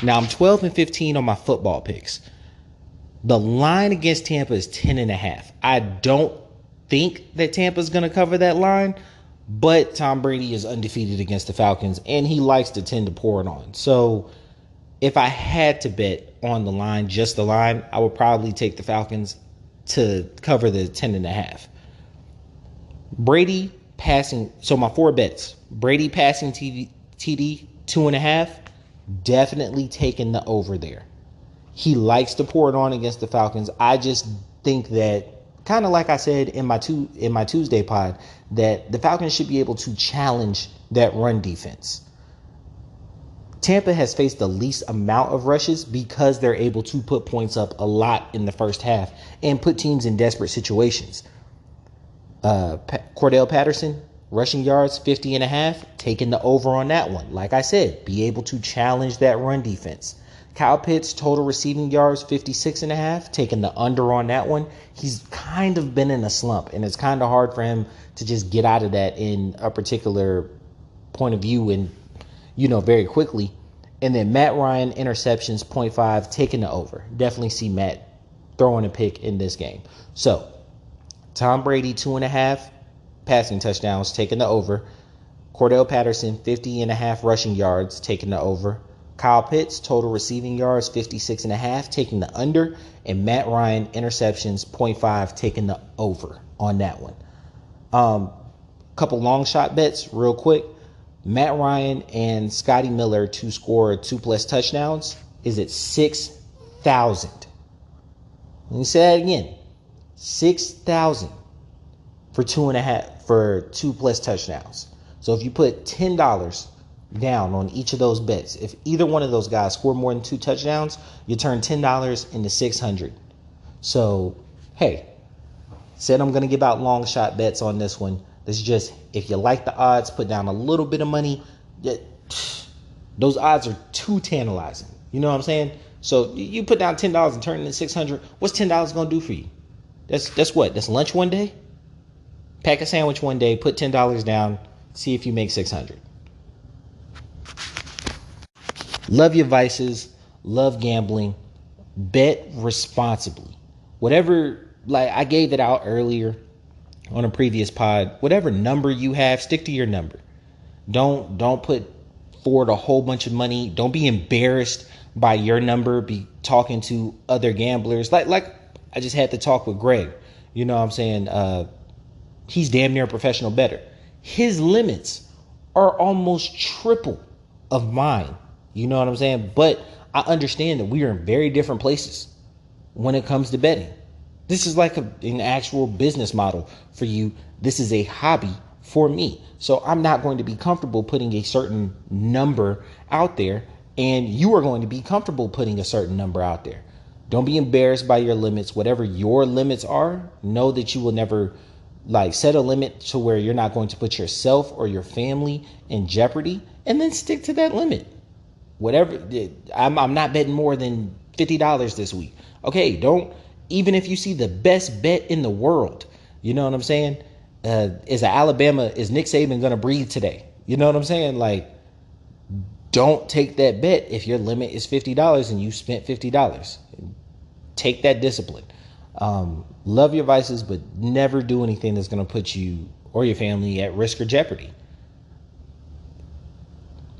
Now I'm 12-15 on my football picks. The line against Tampa is 10.5. I don't think that Tampa's going to cover that line, but Tom Brady is undefeated against the Falcons, and he likes to tend to pour it on. So if I had to bet on the line, just the line, I would probably take the Falcons to cover the 10.5. Brady passing. So my 4 bets: Brady passing TD 2.5. Definitely taking the over there. He likes to pour it on against the Falcons. I just think that, kind of like I said in my Tuesday pod, that the Falcons should be able to challenge that run defense. Tampa has faced the least amount of rushes because they're able to put points up a lot in the first half and put teams in desperate situations. Cordell Patterson, rushing yards 50.5, taking the over on that one. Like I said, be able to challenge that run defense. Kyle Pitts, total receiving yards 56.5, taking the under on that one. He's kind of been in a slump, and it's kind of hard for him to just get out of that in a particular point of view and, you know, very quickly. And then Matt Ryan, interceptions 0.5, taking the over. Definitely see Matt throwing a pick in this game. So Tom Brady 2.5 passing touchdowns, taking the over. Cordell Patterson 50.5 rushing yards, taking the over. Kyle Pitts, total receiving yards 56.5, taking the under. And Matt Ryan, interceptions 0.5, taking the over on that one. Couple long shot bets real quick. Matt Ryan and Scotty Miller to score 2+ touchdowns is at 6,000. Let me say that again. 6,000 for 2+ touchdowns. So if you put $10 down on each of those bets, if either one of those guys score more than 2 touchdowns, you turn $10 into $600. So, hey, said I'm going to give out long shot bets on this one. This is just, if you like the odds, put down a little bit of money. Those odds are too tantalizing. You know what I'm saying? So you put down $10 and turn it into 600. What's $10 gonna do for you? That's what? That's lunch one day? Pack a sandwich one day, put $10 down, see if you make 600. Love your vices, love gambling, bet responsibly. Whatever, like I gave it out earlier on a previous pod, whatever number you have, stick to your number. Don't put forward a whole bunch of money. Don't be embarrassed by your number, be talking to other gamblers. Like I just had to talk with Greg. You know what I'm saying? He's damn near a professional bettor. His limits are almost triple of mine. You know what I'm saying? But I understand that we are in very different places when it comes to betting. This is like an actual business model for you. This is a hobby for me. So I'm not going to be comfortable putting a certain number out there, and you are going to be comfortable putting a certain number out there. Don't be embarrassed by your limits. Whatever your limits are, know that you will never set a limit to where you're not going to put yourself or your family in jeopardy, and then stick to that limit. Whatever, I'm not betting more than $50 this week. Okay, even if you see the best bet in the world, you know what I'm saying? Is Nick Saban going to breathe today? You know what I'm saying? Like, don't take that bet if your limit is $50 and you spent $50. Take that discipline. Love your vices, but never do anything that's going to put you or your family at risk or jeopardy.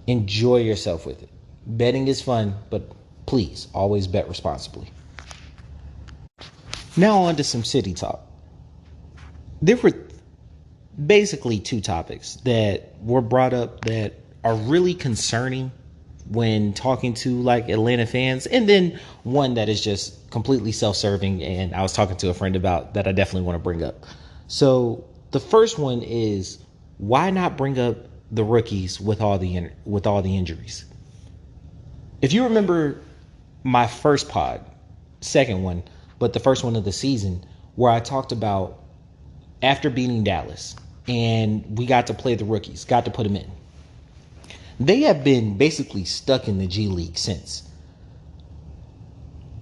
Enjoy yourself with it. Betting is fun, but please always bet responsibly. Now on to some city talk. There were basically two topics that were brought up that are really concerning when talking to Atlanta fans, and then one that is just completely self-serving, and I was talking to a friend about that I definitely want to bring up. So the first one is, why not bring up the rookies with all the injuries? If you remember my first pod, second one, but the first one of the season, where I talked about after beating Dallas and we got to play the rookies, got to put them in. They have been basically stuck in the G League since.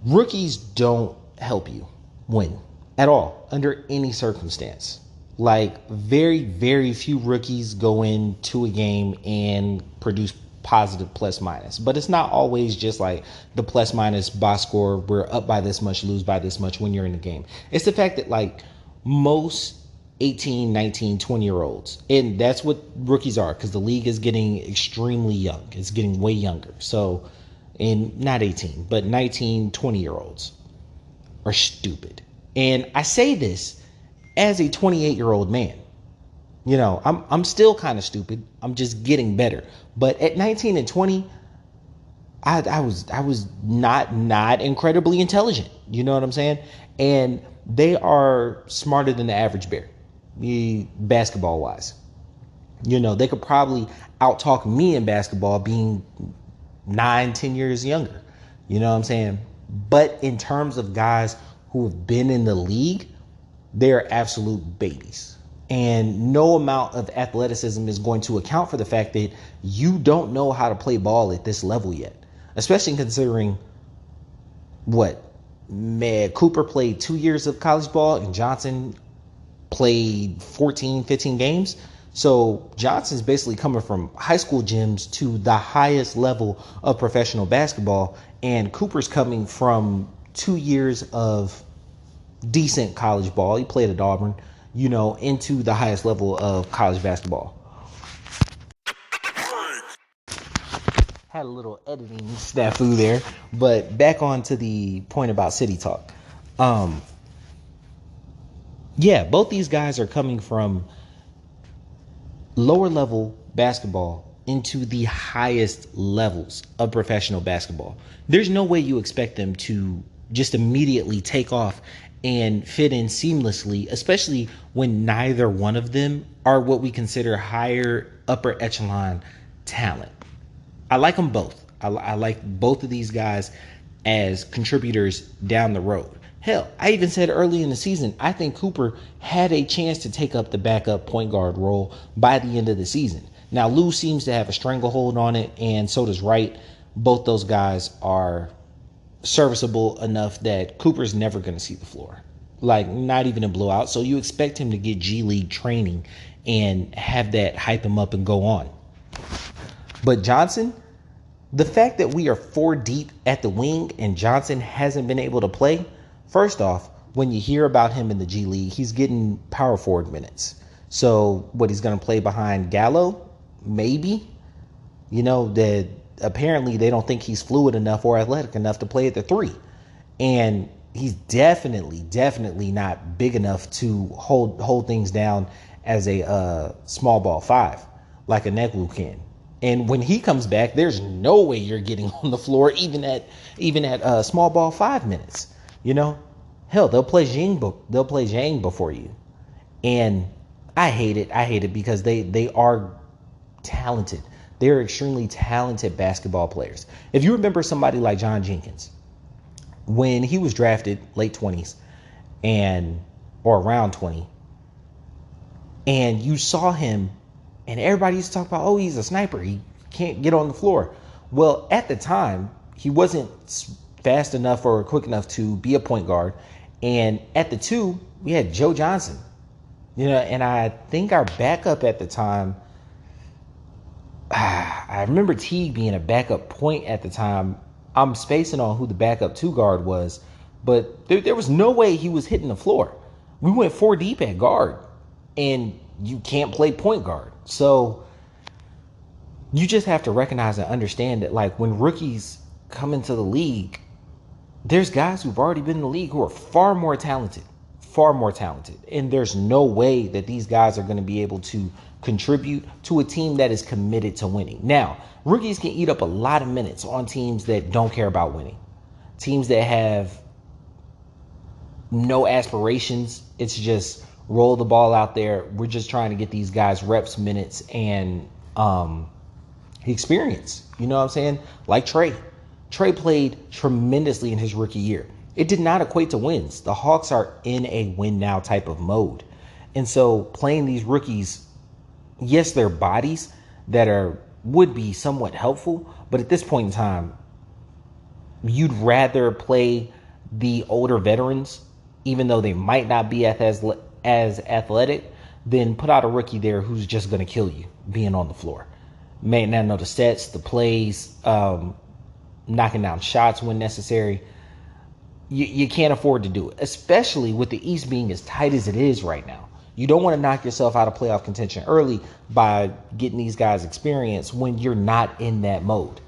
Rookies don't help you win at all under any circumstance. Very, very few rookies go into a game and produce positive plus minus, but it's not always just the plus minus box score, we're up by this much, lose by this much when you're in the game. It's the fact that most 18, 19, 20-year-olds, and that's what rookies are, because the league is getting extremely young. It's getting way younger. So, and not 18, but 19, 20-year-olds are stupid. And I say this as a 28-year-old man. You know, I'm still kind of stupid. I'm just getting better. But at 19 and 20, I was not incredibly intelligent. You know what I'm saying? And they are smarter than the average bear, basketball wise. You know, they could probably out-talk me in basketball being 9-10 years younger. You know what I'm saying? But in terms of guys who have been in the league, they're absolute babies. And no amount of athleticism is going to account for the fact that you don't know how to play ball at this level yet. Especially considering Cooper played 2 years of college ball and Johnson played 14, 15 games. So Johnson's basically coming from high school gyms to the highest level of professional basketball. And Cooper's coming from 2 years of decent college ball. He played at Auburn, into the highest level of college basketball. Had a little editing snafu there, but back on to the point about city talk. Both these guys are coming from lower level basketball into the highest levels of professional basketball. There's no way you expect them to just immediately take off and fit in seamlessly, especially when neither one of them are what we consider higher upper echelon talent. I like them both. I like both of these guys as contributors down the road. Hell, I even said early in the season, I think Cooper had a chance to take up the backup point guard role by the end of the season. Now, Lou seems to have a stranglehold on it, and so does Wright. Both those guys are serviceable enough that Cooper's never going to see the floor, like not even a blowout. So you expect him to get G League training and have that hype him up and go on. But Johnson, the fact that we are 4 deep at the wing and Johnson hasn't been able to play, first off, when you hear about him in the G League, he's getting power forward minutes. So what, he's going to play behind Gallo? Maybe. You know, that apparently they don't think he's fluid enough or athletic enough to play at the 3. And he's definitely not big enough to hold things down as a small ball 5 like a Neglu can. And when he comes back, there's no way you're getting on the floor even at small ball 5 minutes. You know, hell, they'll play Zhang before you. And I hate it because they are talented. They're extremely talented basketball players. If you remember somebody like John Jenkins, when he was drafted late 20s or around 20, and you saw him and everybody used to talk about, oh, he's a sniper, he can't get on the floor. Well, at the time, he wasn't fast enough or quick enough to be a point guard. And at the 2, we had Joe Johnson. You know, and I think our backup at the time, I remember Teague being a backup point at the time. I'm spacing on who the backup 2 guard was, but there was no way he was hitting the floor. We went 4 deep at guard, and you can't play point guard. So you just have to recognize and understand that, like, when rookies come into the league, there's guys who've already been in the league who are far more talented. And there's no way that these guys are going to be able to contribute to a team that is committed to winning. Now, rookies can eat up a lot of minutes on teams that don't care about winning. Teams that have no aspirations. It's just roll the ball out there. We're just trying to get these guys reps, minutes, and experience. You know what I'm saying? Like Trey. Trey played tremendously in his rookie year. It did not equate to wins. The Hawks are in a win now type of mode. And so playing these rookies, yes, they're bodies that would be somewhat helpful, but at this point in time, you'd rather play the older veterans, even though they might not be as athletic, than put out a rookie there who's just going to kill you being on the floor. May not know the sets, the plays, knocking down shots when necessary. You can't afford to do it, especially with the East being as tight as it is right now. You don't want to knock yourself out of playoff contention early by getting these guys experience when you're not in that mode.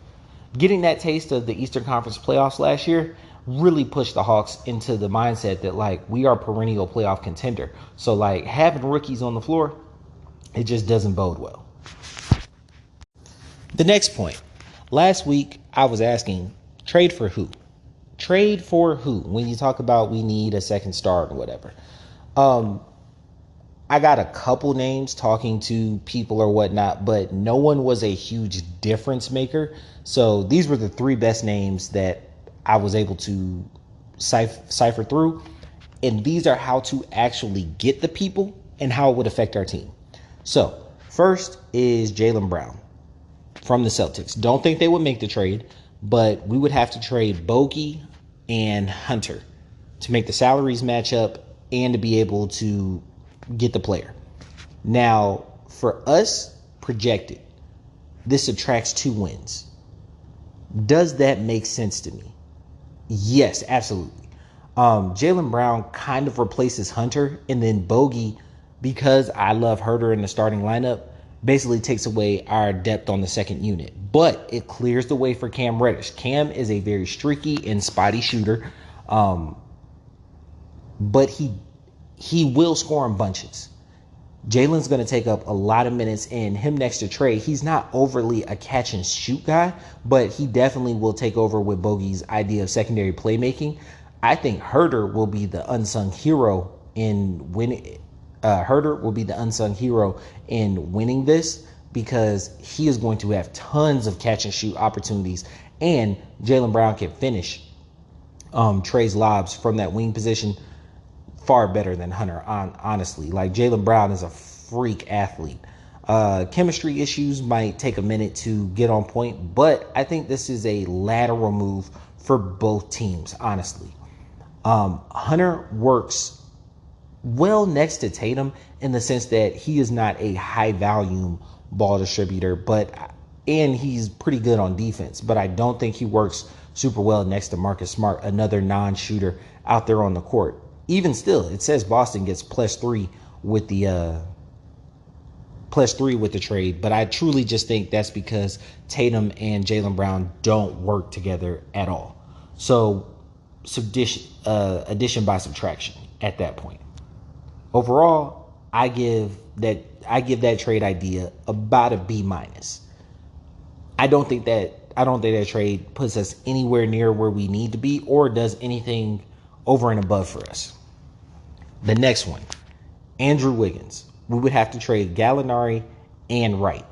Getting that taste of the Eastern Conference playoffs last year really pushed the Hawks into the mindset that, like, we are perennial playoff contender. So, like, having rookies on the floor, it just doesn't bode well. The next point. Last week, I was asking, trade for who? Trade for who? When you talk about we need a second star or whatever. I got a couple names talking to people or whatnot, but no one was a huge difference maker. So these were the 3 best names that I was able to cipher through. And these are how to actually get the people and how it would affect our team. So first is Jaylen Brown from the Celtics. Don't think they would make the trade, but we would have to trade Bogey and Hunter to make the salaries match up and to be able to get the player. Now, for us, projected, this subtracts 2 wins. Does that make sense to me? Yes, absolutely. Jaylen Brown kind of replaces Hunter, and then Bogey, because I love Herter in the starting lineup, basically takes away our depth on the second unit. But it clears the way for Cam Reddish. Cam is a very streaky and spotty shooter, but he will score in bunches. Jalen's going to take up a lot of minutes, and him next to Trey, he's not overly a catch and shoot guy, but he definitely will take over with Bogey's idea of secondary playmaking. I think Herter will be the unsung hero in winning. Herter will be the unsung hero in winning this, because he is going to have tons of catch and shoot opportunities, and Jaylen Brown can finish Trey's lobs from that wing position far better than Hunter, honestly. Like, Jaylen Brown is a freak athlete. Chemistry issues might take a minute to get on point, but I think this is a lateral move for both teams, honestly. Hunter works well next to Tatum in the sense that he is not a high volume ball distributor, and he's pretty good on defense, but I don't think he works super well next to Marcus Smart, another non-shooter out there on the court. Even still, it says Boston gets +3 with the trade, but I truly just think that's because Tatum and Jaylen Brown don't work together at all. So addition by subtraction at that point. Overall, I give that trade idea about a B-. I don't think that trade puts us anywhere near where we need to be or does anything over and above for us. The next one, Andrew Wiggins. We would have to trade Gallinari and Wright.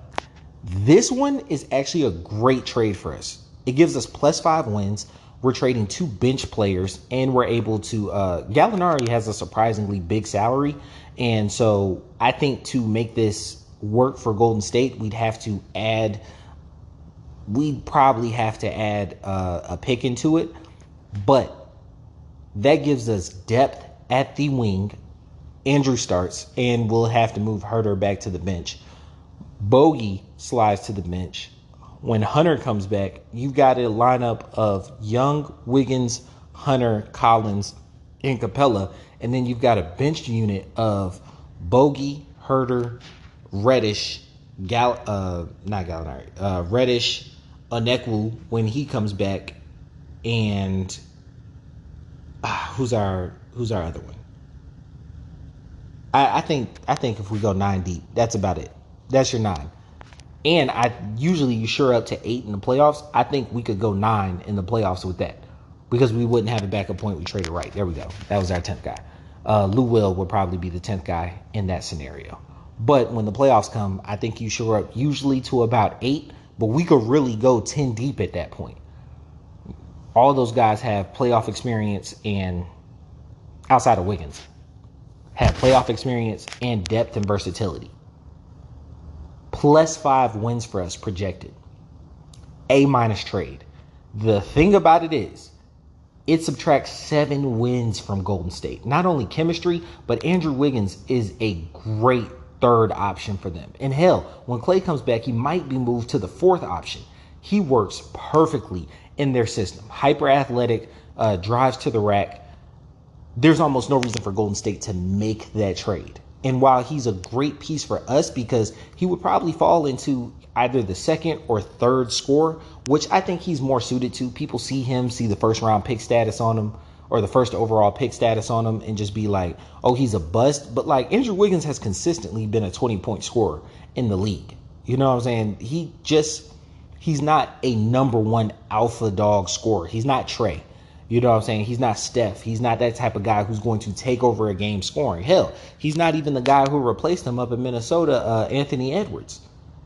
This one is actually a great trade for us. It gives us +5 wins. We're trading 2 bench players, and we're able to Gallinari has a surprisingly big salary, and so I think to make this work for Golden State, we'd probably have to add a pick into it, but that gives us depth at the wing. Andrew starts, and we'll have to move Herter back to the bench. Bogey slides to the bench. When Hunter comes back, you've got a lineup of Young, Wiggins, Hunter, Collins, and Capella, and then you've got a bench unit of Bogey, Herter, Reddish, Reddish, Onekwu when he comes back, and who's our other one? I think if we go 9 deep, that's about it. That's your 9. And you sure up to 8 in the playoffs. I think we could go 9 in the playoffs with that, because we wouldn't have a backup point. We traded Right. There we go. That was our 10th guy. Lou Will would probably be the 10th guy in that scenario. But when the playoffs come, I think you sure up usually to about 8, but we could really go 10 deep at that point. All of those guys have playoff experience, and outside of Wiggins, have playoff experience and depth and versatility. +5 wins for us projected. A- trade. The thing about it is, it subtracts 7 wins from Golden State. Not only chemistry, but Andrew Wiggins is a great third option for them. And hell, when Klay comes back, he might be moved to the 4th option. He works perfectly in their system. Hyper athletic, drives to the rack. There's almost no reason for Golden State to make that trade. And while he's a great piece for us, because he would probably fall into either the 2nd or 3rd scorer, which I think he's more suited to. People see the 1st round pick status on him, or the 1st overall pick status on him, and just be like, oh, he's a bust. But like, Andrew Wiggins has consistently been a 20-point scorer in the league. You know what I'm saying? He's not a number 1 alpha dog scorer. He's not Trey. You know what I'm saying? He's not Steph. He's not that type of guy who's going to take over a game scoring. Hell, he's not even the guy who replaced him up in Minnesota, Anthony Edwards.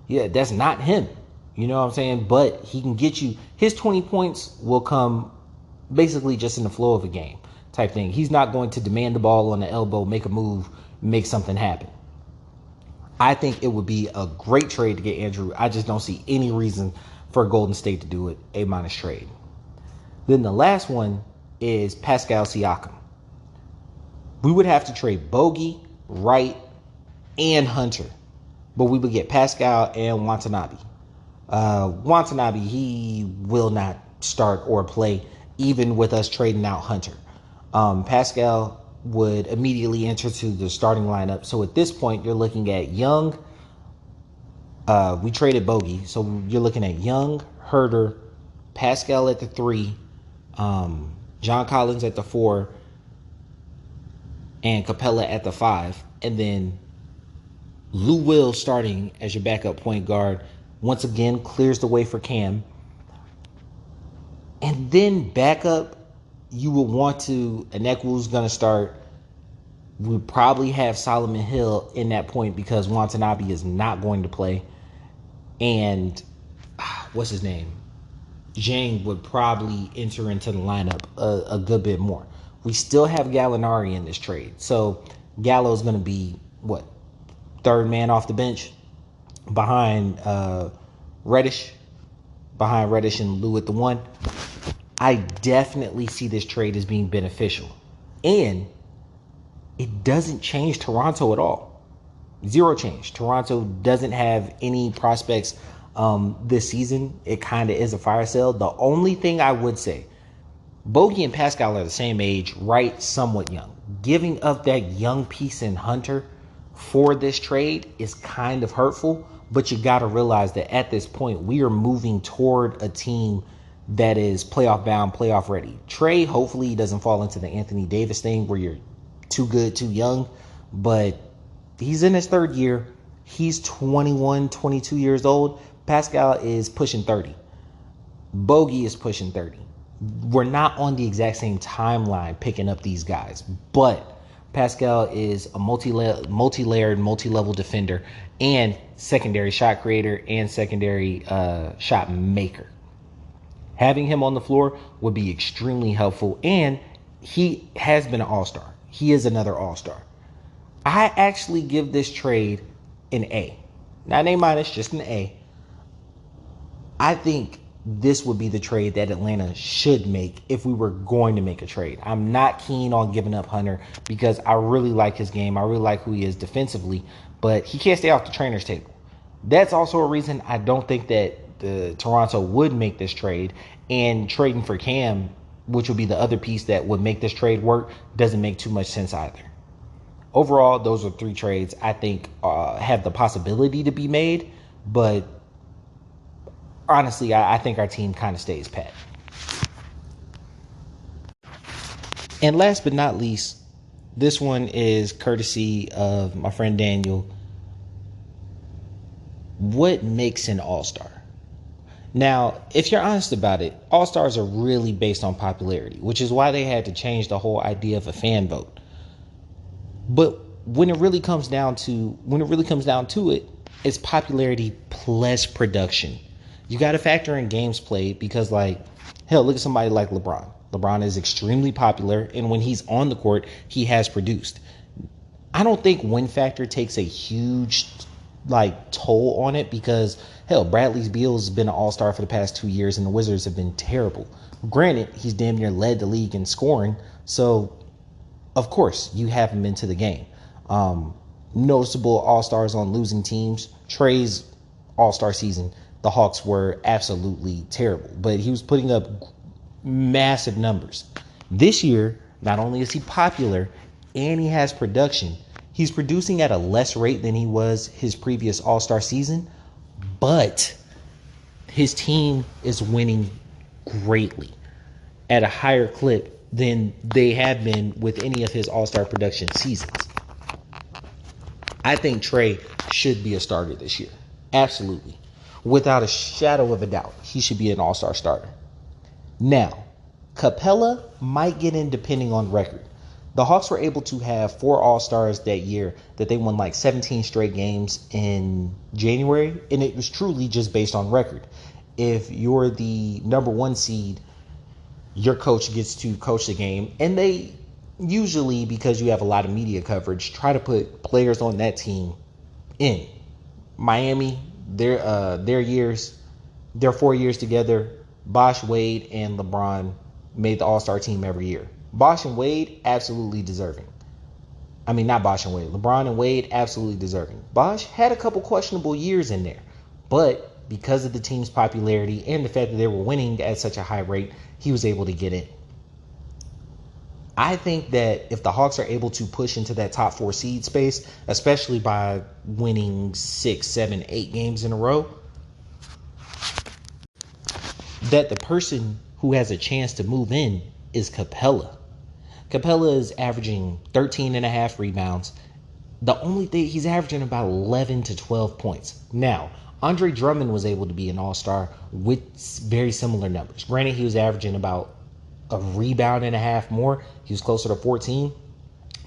Yeah, that's not him. You know what I'm saying? But he can get you, his 20 points will come basically just in the flow of a game type thing. He's not going to demand the ball on the elbow, make a move, make something happen. I think it would be a great trade to get Andrew. I just don't see any reason for Golden State to do it. A- trade. Then the last one is Pascal Siakam. We would have to trade Bogey, Wright, and Hunter, but we would get Pascal and Watanabe. Watanabe, he will not start or play even with us trading out Hunter. Pascal would immediately enter to the starting lineup. So at this point, you're looking at Young. We traded Bogey, so you're looking at Young, Herter, Pascal at the 3, John Collins at the 4, and Capella at the 5, and then Lou Will starting as your backup point guard. Once again, clears the way for Cam. And then backup, you will want to, Onekwu's going to start. We'll probably have Solomon Hill in that point because Watanabe is not going to play. And what's his name? Jang would probably enter into the lineup a good bit more. We still have Gallinari in this trade. So Gallo's going to be, 3rd man off the bench behind Reddish and Lou at the 1. I definitely see this trade as being beneficial. And it doesn't change Toronto at all. Zero change. Toronto doesn't have any prospects this season. It kind of is a fire sale. The only thing I would say, Bogey and Pascal are the same age, right? Somewhat young. Giving up that young piece in Hunter for this trade is kind of hurtful, but you got to realize that at this point, we are moving toward a team that is playoff bound, playoff ready. Trey, hopefully he doesn't fall into the Anthony Davis thing where you're too good, too young, but he's in his third year. He's 21, 22 years old. Pascal is pushing 30. Bogey is pushing 30. We're not on the exact same timeline picking up these guys, but Pascal is a multi-layered, multi-level defender and secondary shot creator and secondary shot maker. Having him on the floor would be extremely helpful, and he has been an all-star. He is another all-star. I actually give this trade an A. Not an A-, just an A. I think this would be the trade that Atlanta should make if we were going to make a trade. I'm not keen on giving up Hunter because I really like his game. I really like who he is defensively, but he can't stay off the trainer's table. That's also a reason I don't think that the Toronto would make this trade, and trading for Cam, which would be the other piece that would make this trade work, doesn't make too much sense either. Overall, those are three trades I think have the possibility to be made, but honestly, I think our team kind of stays pat. And last but not least, this one is courtesy of my friend Daniel. What makes an all-star? Now, if you're honest about it, all-stars are really based on popularity, which is why they had to change the whole idea of a fan vote. But when it really comes down to it, it's popularity plus production. You got to factor in games played because, like, hell, look at somebody like LeBron. LeBron is extremely popular, and when he's on the court, he has produced. I don't think win factor takes a huge, toll on it because, hell, Bradley Beal has been an all-star for the past 2 years, and the Wizards have been terrible. Granted, he's damn near led the league in scoring, so of course, you have him into the game. Noticeable all-stars on losing teams. Trey's all-star season, the Hawks were absolutely terrible, but he was putting up massive numbers. This year, not only is he popular and he has production, he's producing at a less rate than he was his previous all-star season, but his team is winning greatly at a higher clip than they have been with any of his all-star production seasons. I think Trey should be a starter this year. Absolutely. Without a shadow of a doubt, he should be an all-star starter. Now, Capella might get in depending on record. The Hawks were able to have 4 all-stars that year that they won 17 straight games in January, and it was truly just based on record. If you're the number 1 seed, your coach gets to coach the game, and they usually, because you have a lot of media coverage, try to put players on that team in. Miami, their 4 years together, Bosh, Wade, and LeBron made the all-star team every year. Bosh and Wade, absolutely deserving. I mean, not Bosh and Wade. LeBron and Wade, absolutely deserving. Bosh had a couple questionable years in there, but because of the team's popularity and the fact that they were winning at such a high rate, he was able to get in. I think that if the Hawks are able to push into that top 4 seed space, especially by winning 6, 7, 8 games in a row, that the person who has a chance to move in is Capella. Capella is averaging 13.5 rebounds. The only thing, he's averaging about 11 to 12 points. Now, Andre Drummond was able to be an all-star with very similar numbers. Granted, he was averaging about a rebound and a half more. He was closer to 14,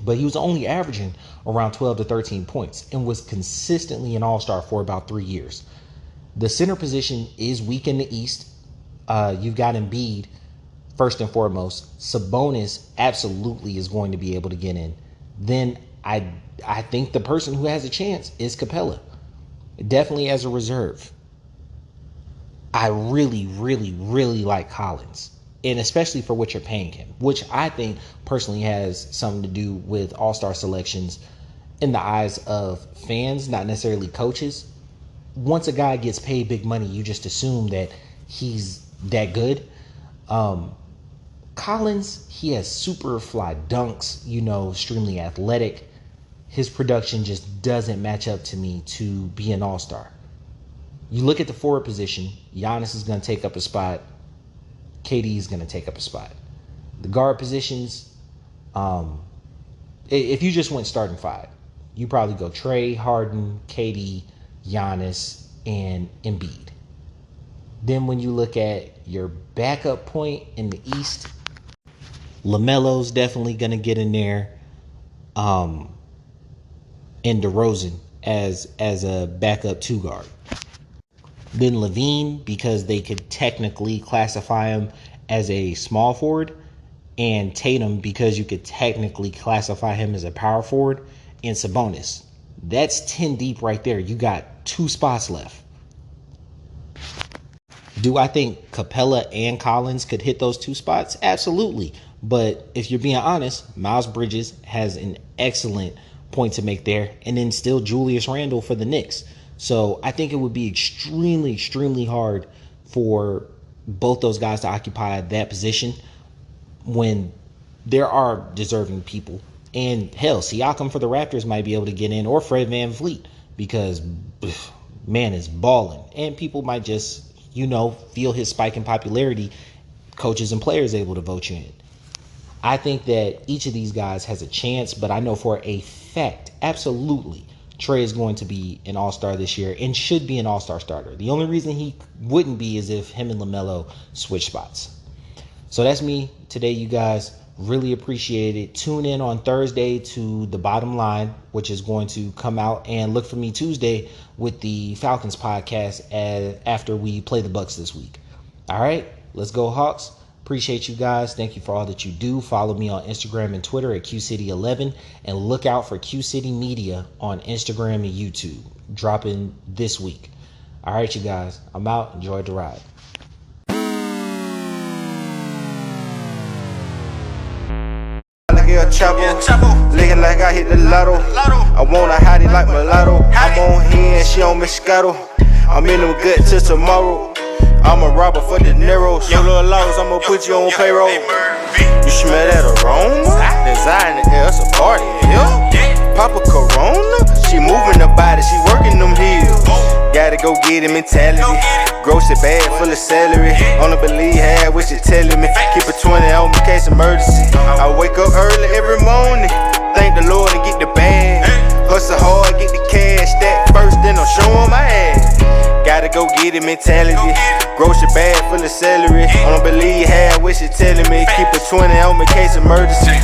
but he was only averaging around 12 to 13 points and was consistently an all-star for about 3 years. The center position is weak in the East. You've got Embiid, first and foremost. Sabonis absolutely is going to be able to get in. Then I think the person who has a chance is Capella. Definitely as a reserve. I really, really, really like Collins. and especially for what you're paying him, which I think personally has something to do with all-star selections in the eyes of fans, not necessarily coaches. Once a guy gets paid big money, you just assume that he's that good. Collins, he has super fly dunks, extremely athletic. His production just doesn't match up to me to be an all-star. You look at the forward position, Giannis is going to take up a spot. KD is going to take up a spot. The guard positions, if you just went starting five, you probably go Trey, Harden, KD, Giannis, and Embiid. Then when you look at your backup point in the East, LaMelo's definitely going to get in there. And DeRozan as a backup two guard. Then Levine, because they could technically classify him as a small forward, and Tatum, because you could technically classify him as a power forward, and Sabonis. That's 10 deep right there. You got 2 spots left. Do I think Capella and Collins could hit those 2 spots? Absolutely. But if you're being honest, Miles Bridges has an excellent point to make there. And then still Julius Randle for the Knicks. So I think it would be extremely, extremely hard for both those guys to occupy that position when there are deserving people. And hell, Siakam for the Raptors might be able to get in, or Fred VanVleet, because man is balling. And people might just, feel his spike in popularity. Coaches and players able to vote you in. I think that each of these guys has a chance, but I know for a fact, absolutely, Trey is going to be an all-star this year and should be an all-star starter. The only reason he wouldn't be is if him and LaMelo switch spots. So that's me today, you guys. Really appreciate it. Tune in on Thursday to The Bottom Line, which is going to come out, and look for me Tuesday with the Falcons podcast after we play the Bucks this week. All right, let's go Hawks. Appreciate you guys. Thank you for all that you do. Follow me on Instagram and Twitter at QCity11, and look out for QCity Media on Instagram and YouTube, dropping this week. All right, you guys. I'm out. Enjoy the ride. Looking like I hit the lotto. I want a hottie like mulatto. I'm on here and she on Moscato. I'm in them good till tomorrow. I'm a robber for the Neros. Your little laws, I'ma put you on payroll. You smell that aroma? Design in the air, it's a party in here. Papa Corona, she moving the body, she working them heels. Gotta go get it mentality. Grocery bag full of celery. Only believe half what she telling me. Keep a 20 on me in case emergency. I wake up early every morning. Thank the Lord and get the bag. Hustle hard, get the cash. Stack first, then I'm showing my ass. Gotta go get it mentality. Grocery bag full of celery. Only believe half what she telling me. Keep a 20 on me in case emergency.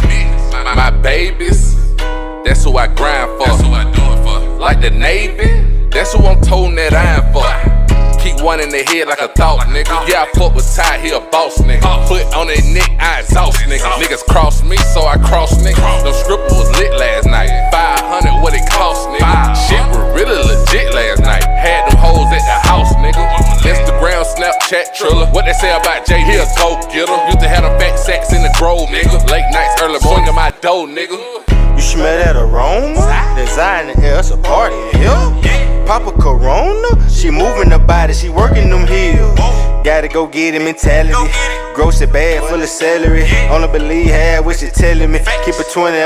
My babies, that's who I grind for. That's who I do it for. Like the Navy, that's who I'm toting that iron for. Keep one in the head like a thought, nigga. Yeah, I fuck with Ty, he a boss, nigga. Foot on their neck, I exhaust, nigga. Niggas cross me, so I cross, nigga. No stripper was lit last night. 500, what it cost, nigga. Shit was really legit last night. Had them hoes at the house, nigga. Instagram, Snapchat, Triller. What they say about Jay, he a go-getter. Used to have them fat sacks in the grove, nigga. Late nights, early morning, my dough, nigga. You smell that aroma? Design in the air, it's a party in here. Papa Corona, she moving the body, she working them heels. Gotta go get it mentality. Grocery bag full of celery. Only believe half what she telling me. Keep a 20